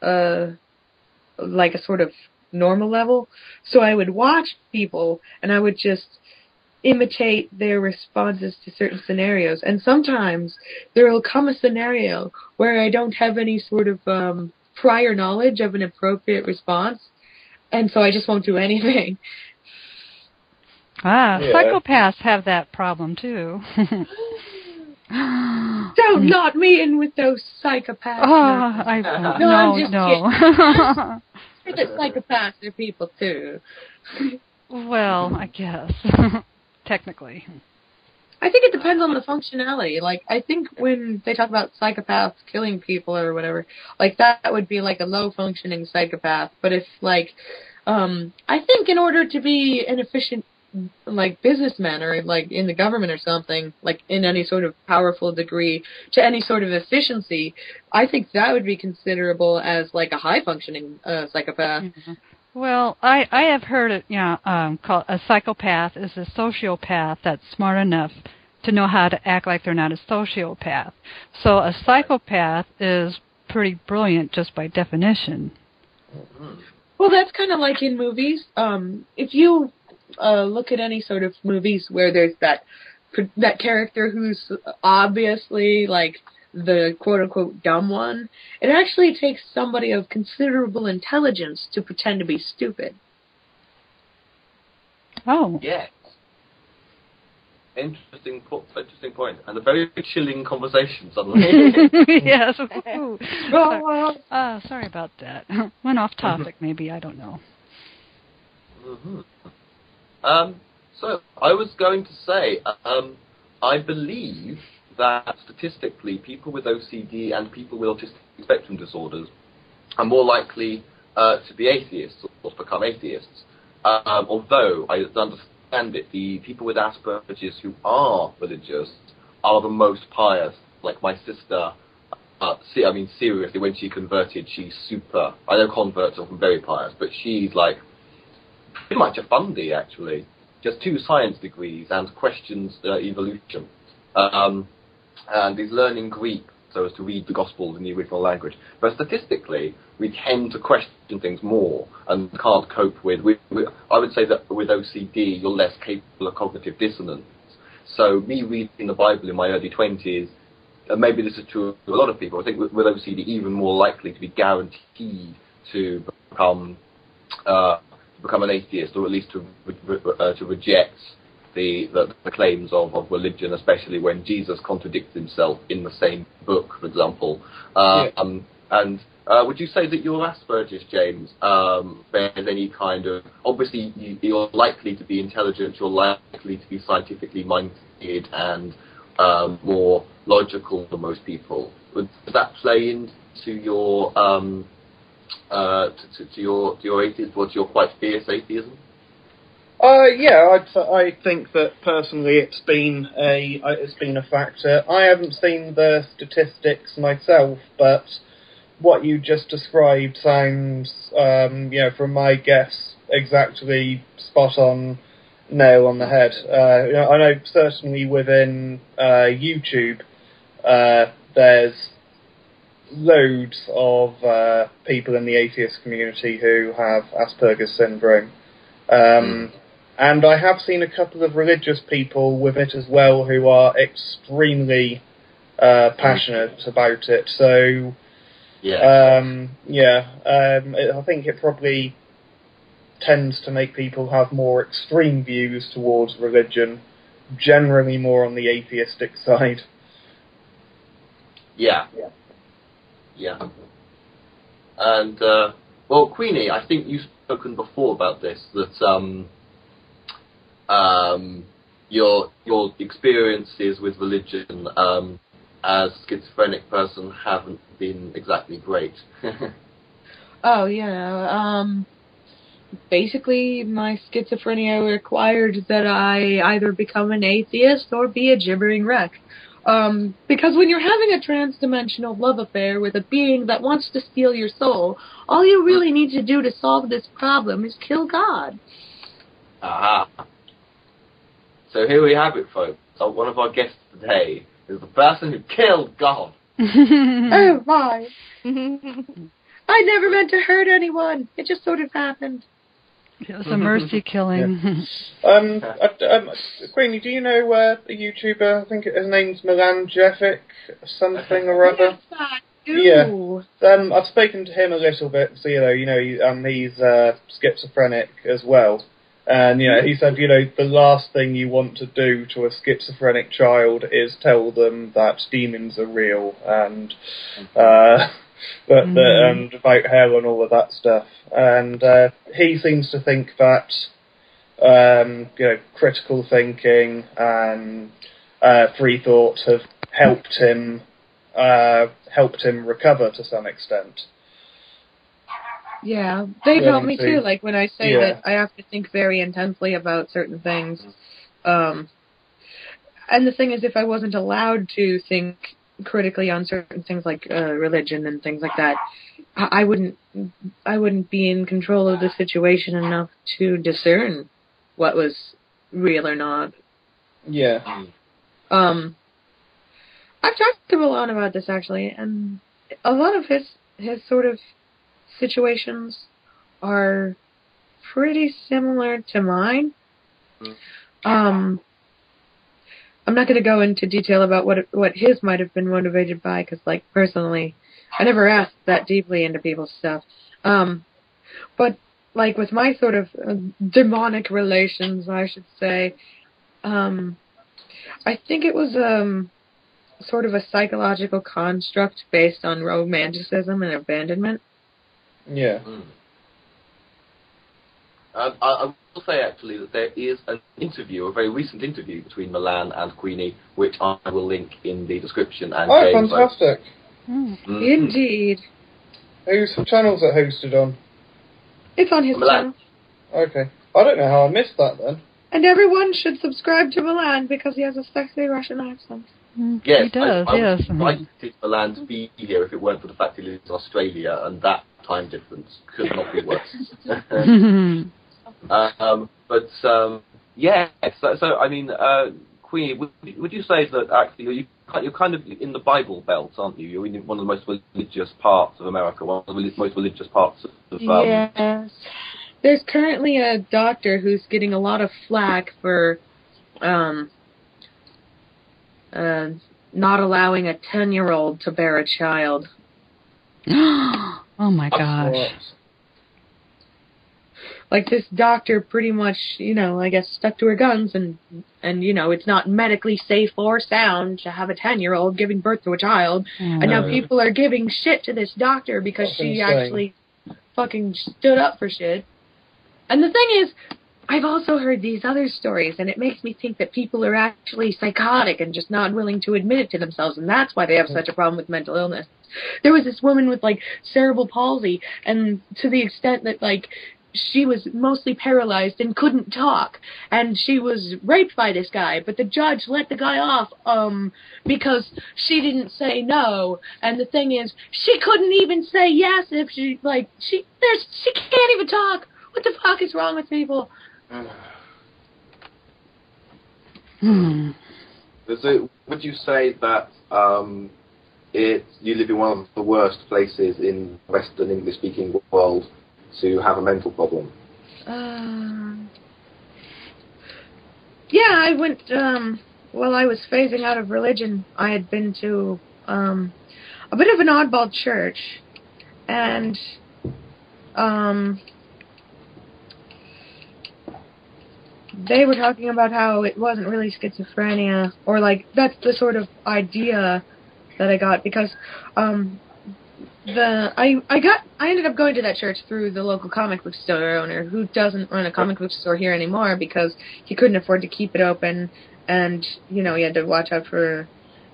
like a sort of normal level. So I would watch people and I would just imitate their responses to certain scenarios. And sometimes there will come a scenario where I don't have any sort of prior knowledge of an appropriate response, and so I just won't do anything. Psychopaths have that problem too. Don't knot me in with those psychopaths. No. The psychopaths are people too. Well, I guess technically. I think it depends on the functionality. Like, I think when they talk about psychopaths killing people or whatever, like, that would be, like, a low-functioning psychopath. But if, like, I think in order to be an efficient, like, businessman or, like, in the government or something, like, in any sort of powerful degree, to any sort of efficiency, I think that would be considerable as, like, a high-functioning psychopath. Mm-hmm. Well, I have heard it, called a psychopath is a sociopath that's smart enough to know how to act like they're not a sociopath. So a psychopath is pretty brilliant just by definition. Well, that's kind of like in movies. If you look at any sort of movies where there's that character who's obviously, like, the quote-unquote dumb one, it actually takes somebody of considerable intelligence to pretend to be stupid. Oh. Yes. Interesting point. And a very chilling conversation suddenly. Yes. Sorry about that. Went off topic, maybe. I don't know. So, I was going to say, I believe that statistically people with OCD and people with autistic spectrum disorders are more likely to be atheists or to become atheists. Although, I understand it, the people with Asperger's who are religious are the most pious. Like my sister, seriously, when she converted, she's super. I know converts are often very pious, but she's like pretty much a fundy, actually. Just 2 science degrees and questions evolution. And is learning Greek so as to read the Gospels in the original language. But statistically, we tend to question things more and can't cope with I would say that with OCD, you're less capable of cognitive dissonance. So me reading the Bible in my early 20s, and maybe this is true of a lot of people, I think with OCD, even more likely to be guaranteed to become an atheist, or at least to reject the claims of religion, especially when Jesus contradicts himself in the same book, for example. And would you say that your Asperger's, James, bears any kind of... Obviously, you're likely to be intelligent, you're likely to be scientifically minded and more logical than most people. Does that play into your to your atheism, or to your quite fierce atheism? I think that personally it's been a factor. I haven't seen the statistics myself, but what you just described sounds, from my guess, exactly spot on, nail on the head. I know certainly within YouTube, there's loads of people in the atheist community who have Asperger's syndrome. And I have seen a couple of religious people with it as well who are extremely passionate about it. So, I think it probably tends to make people have more extreme views towards religion, generally more on the atheistic side. Yeah. And Well, Queenie, I think you've spoken before about this, that your experiences with religion as a schizophrenic person haven't been exactly great. Oh, yeah. Basically, my schizophrenia required that I either become an atheist or be a gibbering wreck. Because when you're having a trans-dimensional love affair with a being that wants to steal your soul, all you really need to do to solve this problem is kill God. Aha. So here we have it, folks. So one of our guests today is the person who killed God. Oh, my. I never meant to hurt anyone. It just sort of happened. It was a mercy killing. Queenie, do you know a YouTuber? I think his name's Milan Jeffic, something or other. Yes, I do. Yeah. I've spoken to him a little bit, so he's schizophrenic as well. And he said, the last thing you want to do to a schizophrenic child is tell them that demons are real and and about hell and all of that stuff. And he seems to think that critical thinking and free thought have helped him recover to some extent. Yeah, they've helped me too. Like when I say that I have to think very intensely about certain things. And the thing is, if I wasn't allowed to think critically on certain things like religion and things like that, I wouldn't be in control of the situation enough to discern what was real or not. Yeah. I've talked to Milan about this actually, and a lot of his sort of situations are pretty similar to mine. I'm not going to go into detail about what his might have been motivated by, because, like, personally, I never asked that deeply into people's stuff. But, like, with my sort of demonic relations, I should say, I think it was sort of a psychological construct based on romanticism and abandonment. Yeah. I will say, actually, that there is an interview, a very recent interview between Milan and Queenie, which I will link in the description. And James, fantastic. Indeed. Whose channel's it hosted on? It's on his channel. Okay. I don't know how I missed that then. And everyone should subscribe to Milan because he has a sexy Russian accent. Yes, he does, I invited Milan to be here if it weren't for the fact he lives in Australia, and that time difference could not be worse. So I mean, Queenie, would you say that actually you're kind of in the Bible Belt, aren't you? You're in one of the most religious parts of America, one of the most religious parts of Yes. There's currently a doctor who's getting a lot of flack for not allowing a 10-year-old to bear a child. Oh my gosh. Like, this doctor pretty much, I guess stuck to her guns and it's not medically safe or sound to have a 10-year-old giving birth to a child. And now people are giving shit to this doctor because she actually fucking stood up for shit. And the thing is, I've also heard these other stories, and it makes me think that people are actually psychotic and just not willing to admit it to themselves, and that's why they have such a problem with mental illness. There was this woman with, like, cerebral palsy, and to the extent that, like, she was mostly paralyzed and couldn't talk, and she was raped by this guy, but the judge let the guy off, because she didn't say no, and the thing is, she couldn't even say yes if she can't even talk. What the fuck is wrong with people? So, would you say that you live in one of the worst places in the Western English-speaking world to have a mental problem? Yeah, I went, while I was phasing out of religion, I had been to a bit of an oddball church, and they were talking about how it wasn't really schizophrenia, or, like, that's the sort of idea that I got, because I ended up going to that church through the local comic book store owner, who doesn't run a comic book store here anymore because he couldn't afford to keep it open, and he had to watch out for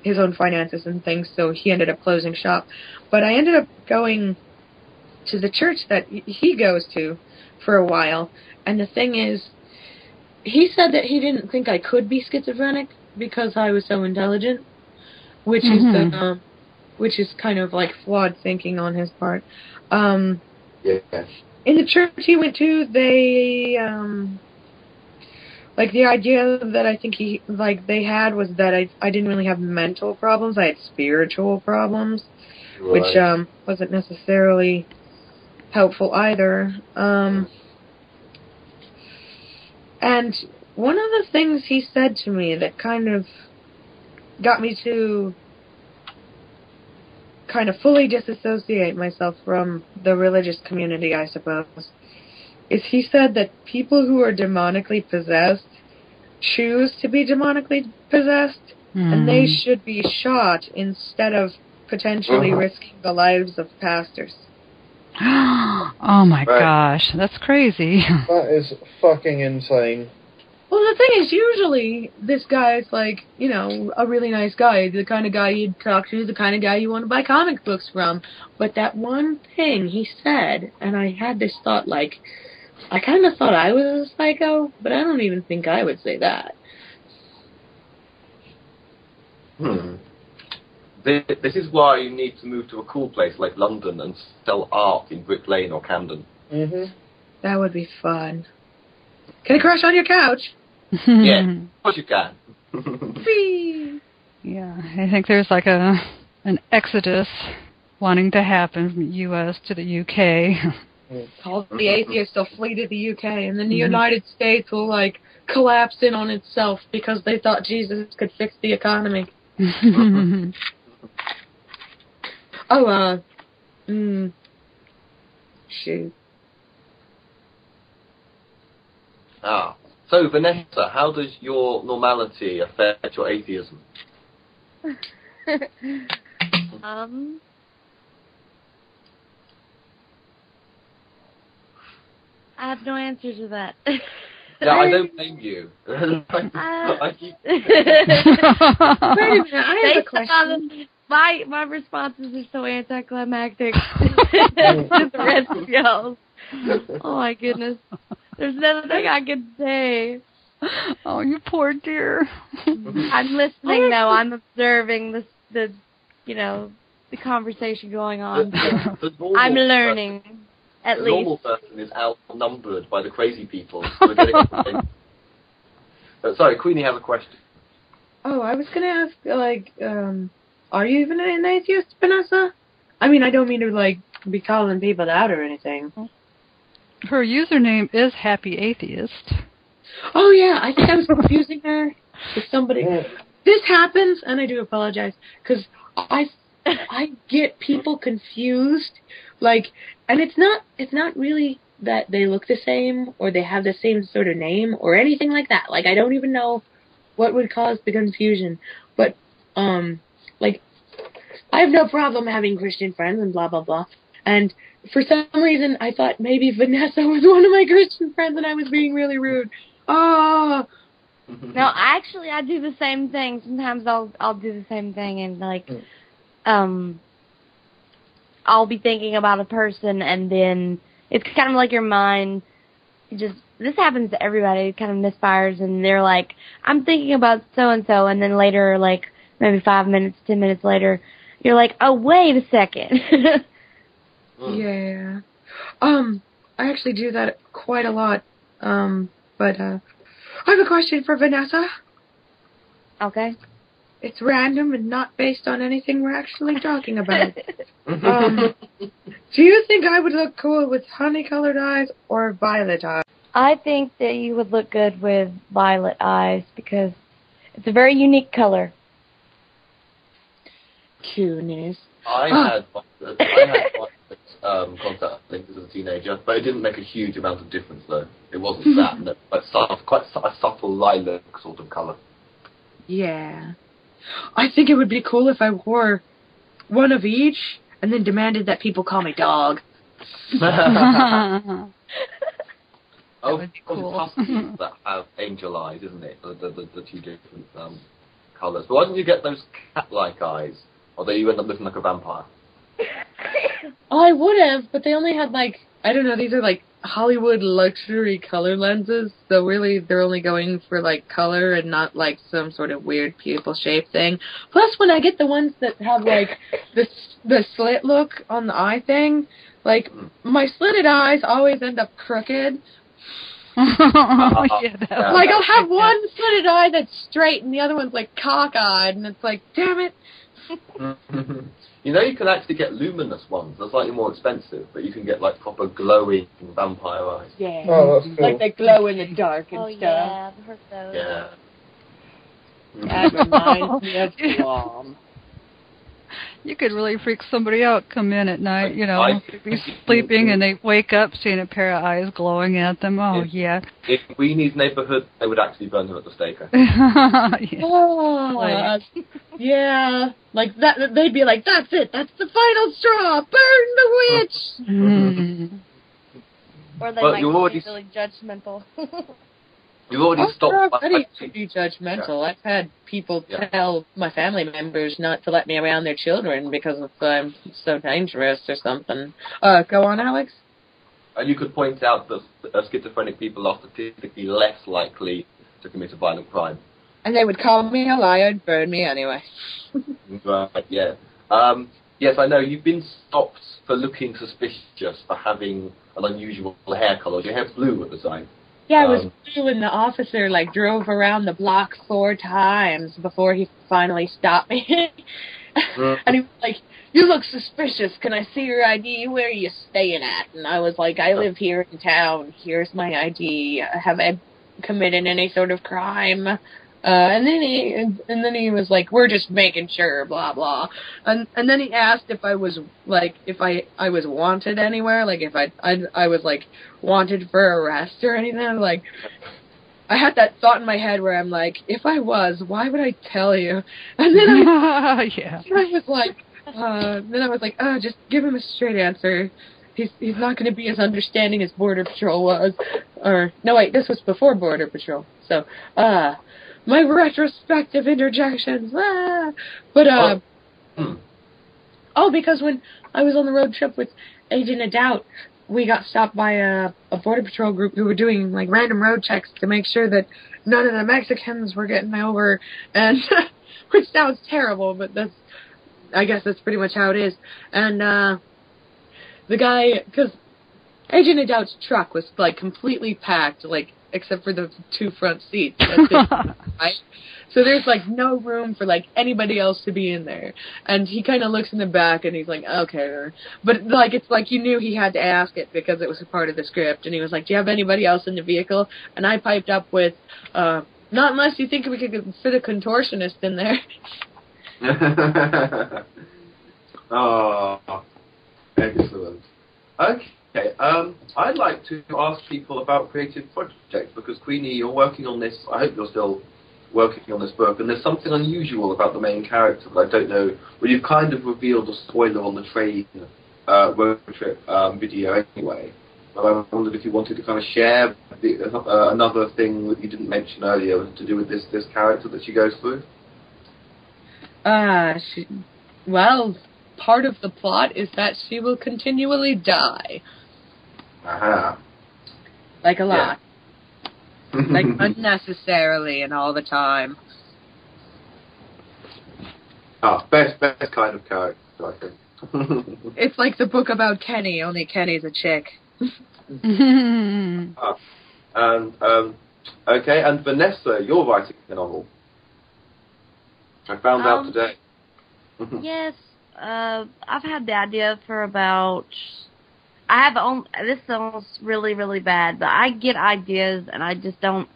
his own finances and things, so he ended up closing shop. But I ended up going to the church that he goes to for a while, and the thing is, he said that he didn't think I could be schizophrenic because I was so intelligent, which is kind of like flawed thinking on his part. Yeah. In the church he went to, they like the idea that I think they had was that I didn't really have mental problems, I had spiritual problems, Right. which wasn't necessarily helpful either. And one of the things he said to me that kind of got me to kind of fully disassociate myself from the religious community, I suppose, is he said that people who are demonically possessed choose to be demonically possessed, and they should be shot instead of potentially risking the lives of pastors. Oh my gosh, that's crazy. That is fucking insane. Well, the thing is, usually this guy's like, a really nice guy, the kind of guy you'd talk to, the kind of guy you want to buy comic books from. But that one thing he said, and I had this thought, I kind of thought I was a psycho, but I don't even think I would say that. This is why you need to move to a cool place like London and sell art in Brick Lane or Camden. Mm-hmm. That would be fun. Can I crash on your couch? Yeah, of course you can. Yeah, I think there's like an exodus wanting to happen from the U.S. to the U.K. All the atheists will flee to the UK, and then the United States will, collapse in on itself because they thought Jesus could fix the economy. Shoot. So, Vanessa, how does your normality affect your atheism? I have no answer to that. Yeah, I don't blame you. I keep... Wait a minute, I have a question. My responses are so anticlimactic to the rest of y'all. Oh my goodness. There's nothing I can say. Oh, you poor dear. I'm listening though. I'm observing the conversation going on. So I'm learning. At the least. normal person is outnumbered by the crazy people. So we're getting sorry, Queenie has a question. Oh, I was going to ask, are you even an atheist, Vanessa? I mean, I don't mean to, be calling people out or anything. Her username is Happy Atheist. Oh, yeah, I think I was confusing her with somebody. This happens, and I do apologize, because I get people confused, and it's not really that they look the same, or they have the same sort of name, or anything like that. I don't even know what would cause the confusion, but, I have no problem having Christian friends and blah, blah, blah, and for some reason, I thought maybe Vanessa was one of my Christian friends, and I was being really rude. Oh. No, actually, I do the same thing. Sometimes I'll do the same thing, and I'll be thinking about a person, and then it's kind of like your mind this happens to everybody. It kind of misfires, and they're like, I'm thinking about so and so, and then later, maybe 5 minutes, 10 minutes later, you're like, oh, wait a second. Yeah. I actually do that quite a lot. But I have a question for Vanessa. Okay. It's random and not based on anything we're actually talking about. Do you think I would look cool with honey-colored eyes or violet eyes? I think that you would look good with violet eyes because it's a very unique color. Cuteness. I had contact lenses as a teenager, but it didn't make a huge amount of difference though. It wasn't that, but quite a subtle lilac sort of colour. Yeah. I think it would be cool if I wore one of each, and then demanded that people call me dog. Oh, would be it's cool. huskies that have angel eyes, isn't it? The two different colours. But why didn't you get those cat-like eyes? Although you end up looking like a vampire. I would have, but they only had like, I don't know, these are like Hollywood luxury color lenses, so really they're only going for like color and not like some sort of weird pupil shape thing. Plus when I get the ones that have like the slit look on the eye thing, like my slitted eyes always end up crooked. Yeah, that Like I'll have one slitted eye that's straight and the other one's like cockeyed, and it's like, damn it. You know, you can actually get luminous ones. They're slightly more expensive, but you can get like proper glowing vampire eyes. Yeah. Oh, that's cool. Like they glow in the dark and Oh, stuff. yeah, I've heard those. Yeah. That reminds me of Guam. You could really freak somebody out. Come in at night, you know, I- be sleeping and they wake up seeing a pair of eyes glowing at them. Oh yeah. In Queenie's neighbourhood, they would actually burn them at the stake. Yeah. Oh, yeah. Like that, they'd be like, that's it, that's the final straw, burn the witch! Mm. Or they Well, might you be already- really judgmental. You've already I'm stopped. already pretty judgmental. I've had people tell my family members not to let me around their children because of I'm so dangerous or something. Go on, Alex. And you could point out that schizophrenic people are statistically less likely to commit a violent crime. And they would call me a liar and burn me anyway. Right, yeah. Yes, I know. You've been stopped for looking suspicious for having an unusual hair colour. Your hair blue at the time. Yeah, I was blue, and the officer like drove around the block 4 times before he finally stopped me. And he was like, "You look suspicious. Can I see your ID? Where are you staying at?" And I was like, "I live here in town. Here's my ID. Have I committed any sort of crime?" And then he was like, "We're just making sure, blah blah." And then he asked if I was like, if I was wanted anywhere, like if I was like wanted for arrest or anything. I'm like, I had that thought in my head where I'm like, if I was, why would I tell you? And then Yeah. I was like, just give him a straight answer. He's not going to be as understanding as Border Patrol was. Or no, wait, this was before Border Patrol. So, my retrospective interjections. But because when I was on the road trip with Agent of Doubt, we got stopped by a Border Patrol group who were doing like random road checks to make sure that none of the Mexicans were getting over, and which sounds terrible, but I guess that's pretty much how it is. And the guy, because Agent of Doubt's truck was like completely packed, like except for the 2 front seats. That's it, right? So there's like no room for like anybody else to be in there. And he kind of looks in the back and he's like, okay. But like it's like you knew he had to ask it because it was a part of the script. And he was like, do you have anybody else in the vehicle? And I piped up with, not unless you think we could fit a contortionist in there. Oh, excellent. Okay, I'd like to ask people about creative projects because Queenie, you're working on this. I hope you're still working on this book, and there's something unusual about the main character that I don't know. Well, you've kind of revealed a spoiler on the train road trip video anyway. But I wondered if you wanted to kind of share another thing that you didn't mention earlier to do with this character that she goes through. Well, part of the plot is that she will continually die. Aha. Like a lot. Yeah. Like unnecessarily and all the time. Best kind of character, I think. It's like the book about Kenny, only Kenny's a chick. And okay, and Vanessa, you're writing a novel. I found out today. Yes, I've had the idea for about. This sounds really, really bad, but I get ideas and I just don't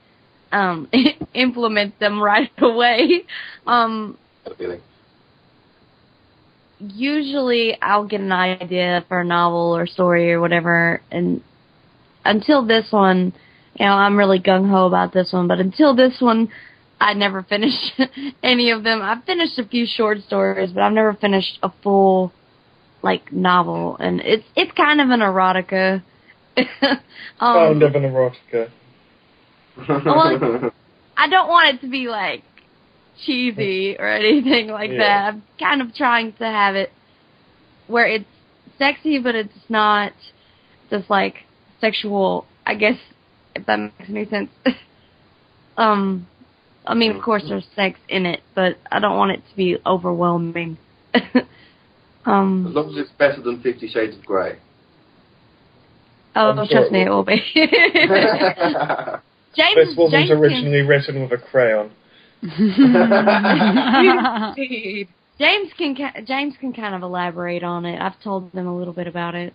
implement them right away. Usually I'll get an idea for a novel or story or whatever, and until this one, I'm really gung-ho about this one, but until this one, I never finished any of them. I've finished a few short stories, but I've never finished a full like novel, and it's kind of an erotica. Kind of an erotica. Well, I don't want it to be like cheesy or anything like that. I'm kind of trying to have it where it's sexy, but it's not just like sexual, I guess, if that makes any sense. I mean, of course there's sex in it, but I don't want it to be overwhelming. As long as it's better than 50 Shades of Grey. Oh, I'm trust sure me, it will be. This wasn't originally written with a crayon. Indeed. James can kind of elaborate on it. I've told them a little bit about it.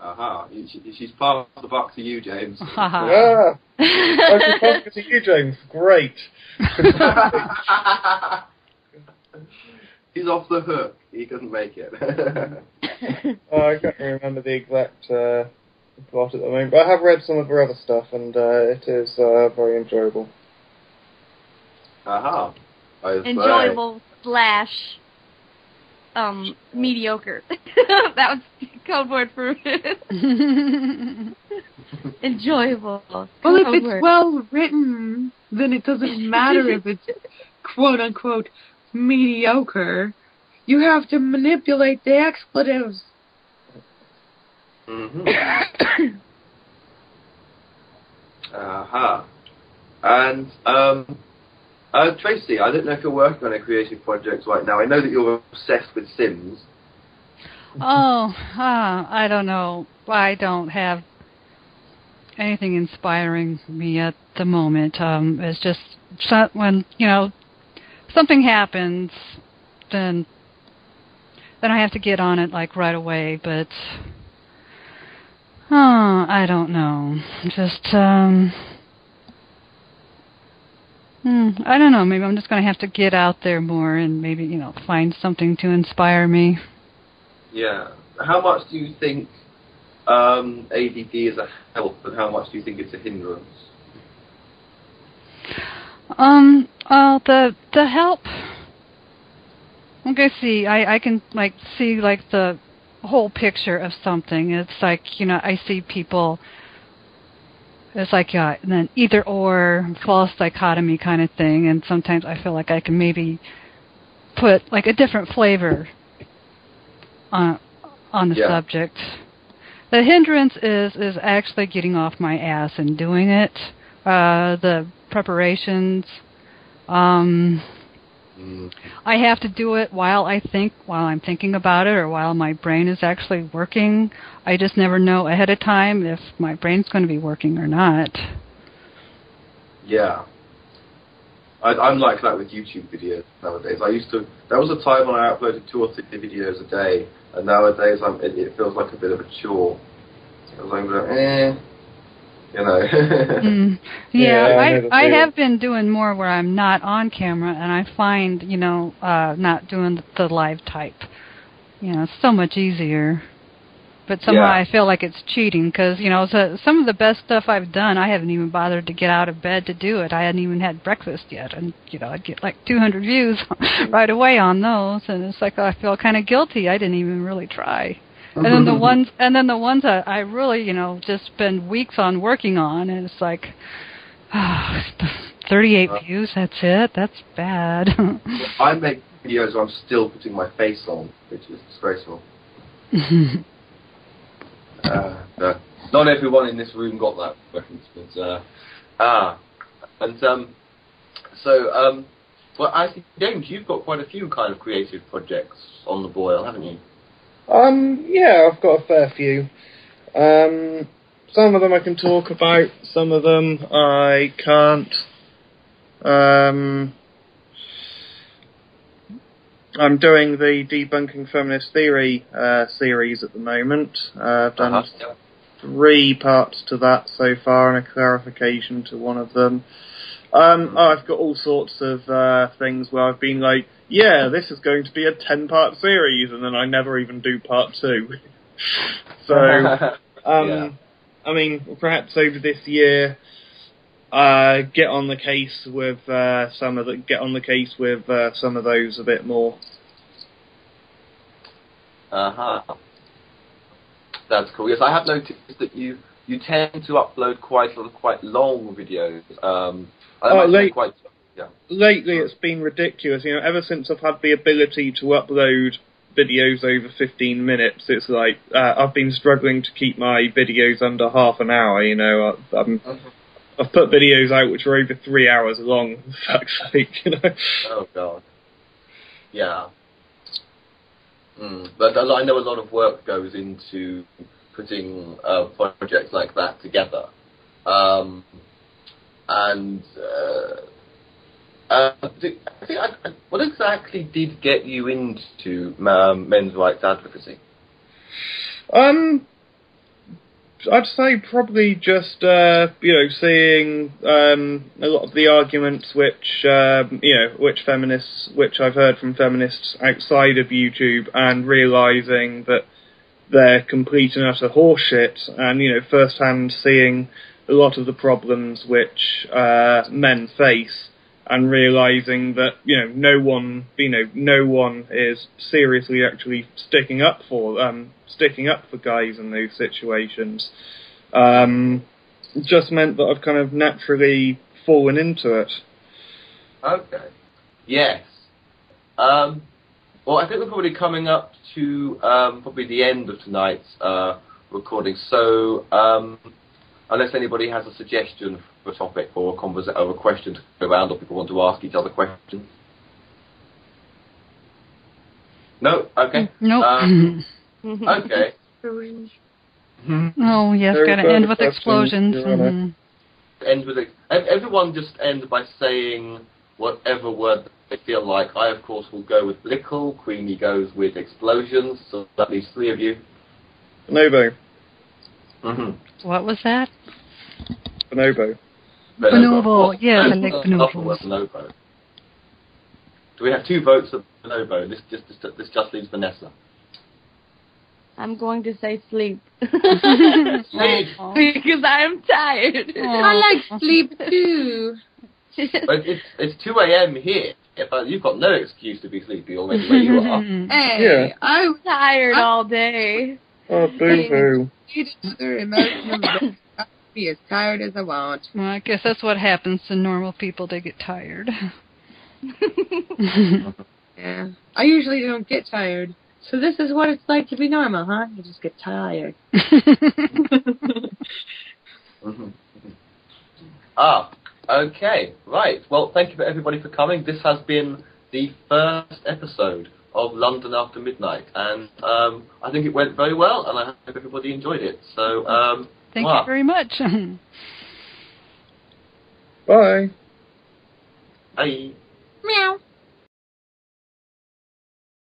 Aha, she's passed the buck to you, James. I can pass it to you, James. Great. He's off the hook. He doesn't make it. I can't remember the exact plot at the moment, but I have read some of her other stuff, and it is very enjoyable. Aha. Enjoyable slash mediocre. That was code word for enjoyable. Well, if Code it's word. well written, then it doesn't matter if it's quote unquote mediocre. You have to manipulate the expletives. Mm-hmm. Aha. And Tracy, I don't know if you're working on a creative project right now. I know that you're obsessed with Sims. I don't know. I don't have anything inspiring me at the moment. It's just when, something happens, then I have to get on it like right away, but I don't know. Just I don't know, maybe I'm just going to have to get out there more and maybe, find something to inspire me. Yeah. How much do you think ADD is a help, and how much do you think it's a hindrance? The help. Okay, see, I can see the whole picture of something. It's like, I see people. It's like and then either or, false dichotomy kind of thing, and sometimes I feel like I can maybe put like a different flavor on the subject. The hindrance is actually getting off my ass and doing it. The preparations. I have to do it while I'm thinking about it, or while my brain is actually working. I just never know ahead of time if my brain's going to be working or not. Yeah. I'm like that with YouTube videos nowadays. There was a time when I uploaded 2 or 3 videos a day, and nowadays it feels like a bit of a chore. I was like, I have been doing more where I'm not on camera, and I find, not doing the live type. It's so much easier. But somehow I feel like it's cheating because, some of the best stuff I've done, I haven't even bothered to get out of bed to do it. I hadn't even had breakfast yet. And, I'd get like 200 views right away on those. And it's like I feel kind of guilty. I didn't even really try. And then the ones that I really, just spend weeks on working on, and it's like, 38 views, that's it? That's bad. I make videos where I'm still putting my face on, which is disgraceful. No. Not everyone in this room got that reference, but well, I think, James, you've got quite a few kind of creative projects on the boil, haven't you? Yeah, I've got a fair few. Some of them I can talk about, some of them I can't. I'm doing the Debunking Feminist Theory series at the moment. I've done 3 parts to that so far and a clarification to one of them. I've got all sorts of things where I've been like, yeah, this is going to be a 10-part series, and then I never even do part 2. So, I mean, perhaps over this year, get on the case with some of those a bit more. That's cool. Yes, I have noticed that you tend to upload quite a lot of quite long videos. Lately it's been ridiculous. You know, ever since I've had the ability to upload videos over 15 minutes, it's like I've been struggling to keep my videos under half an hour. You know, I've put videos out which are over 3 hours long. For fuck's sake, you know. Oh god. Yeah. But I know a lot of work goes into putting projects like that together. What exactly did get you into men's rights advocacy? I'd say probably just seeing a lot of the arguments which I've heard from feminists outside of YouTube, and realising that they're complete and utter horseshit, and firsthand seeing a lot of the problems which men face, and realising that no one is seriously actually sticking up for guys in those situations, just meant that I've kind of naturally fallen into it. Okay. Yes. Well, I think we're probably coming up to probably the end of tonight's recording. So, unless anybody has a suggestion for a topic or a question to go around, or people want to ask each other questions. No? Okay. Nope. Okay. Oh, yes, gotta end with explosions. End with everyone just end by saying whatever word they feel like. I, of course, will go with Blickle. Queenie goes with explosions. So that leaves 3 of you. Bonobo. What was that? Bonobo. Bonobo. Yes, I like bonobos. Bonobo. Do we have 2 votes for Bonobo? This just leaves Vanessa. I'm going to say sleep. Sleep! Because I'm tired. I like sleep too. But it's 2 a.m. here. But you've got no excuse to be sleepy already where you are. Hey, Yeah. I'm tired all day. Oh, boo-hoo. Emotionally, I'll be as tired as I want. Well, I guess that's what happens to normal people. They get tired. Yeah. I usually don't get tired. So this is what it's like to be normal, huh? You just get tired. Okay, right. Well, thank you for everybody for coming. This has been the first episode of London After Midnight, and I think it went very well, and I hope everybody enjoyed it. So, Thank you very much. Bye. Bye. Meow.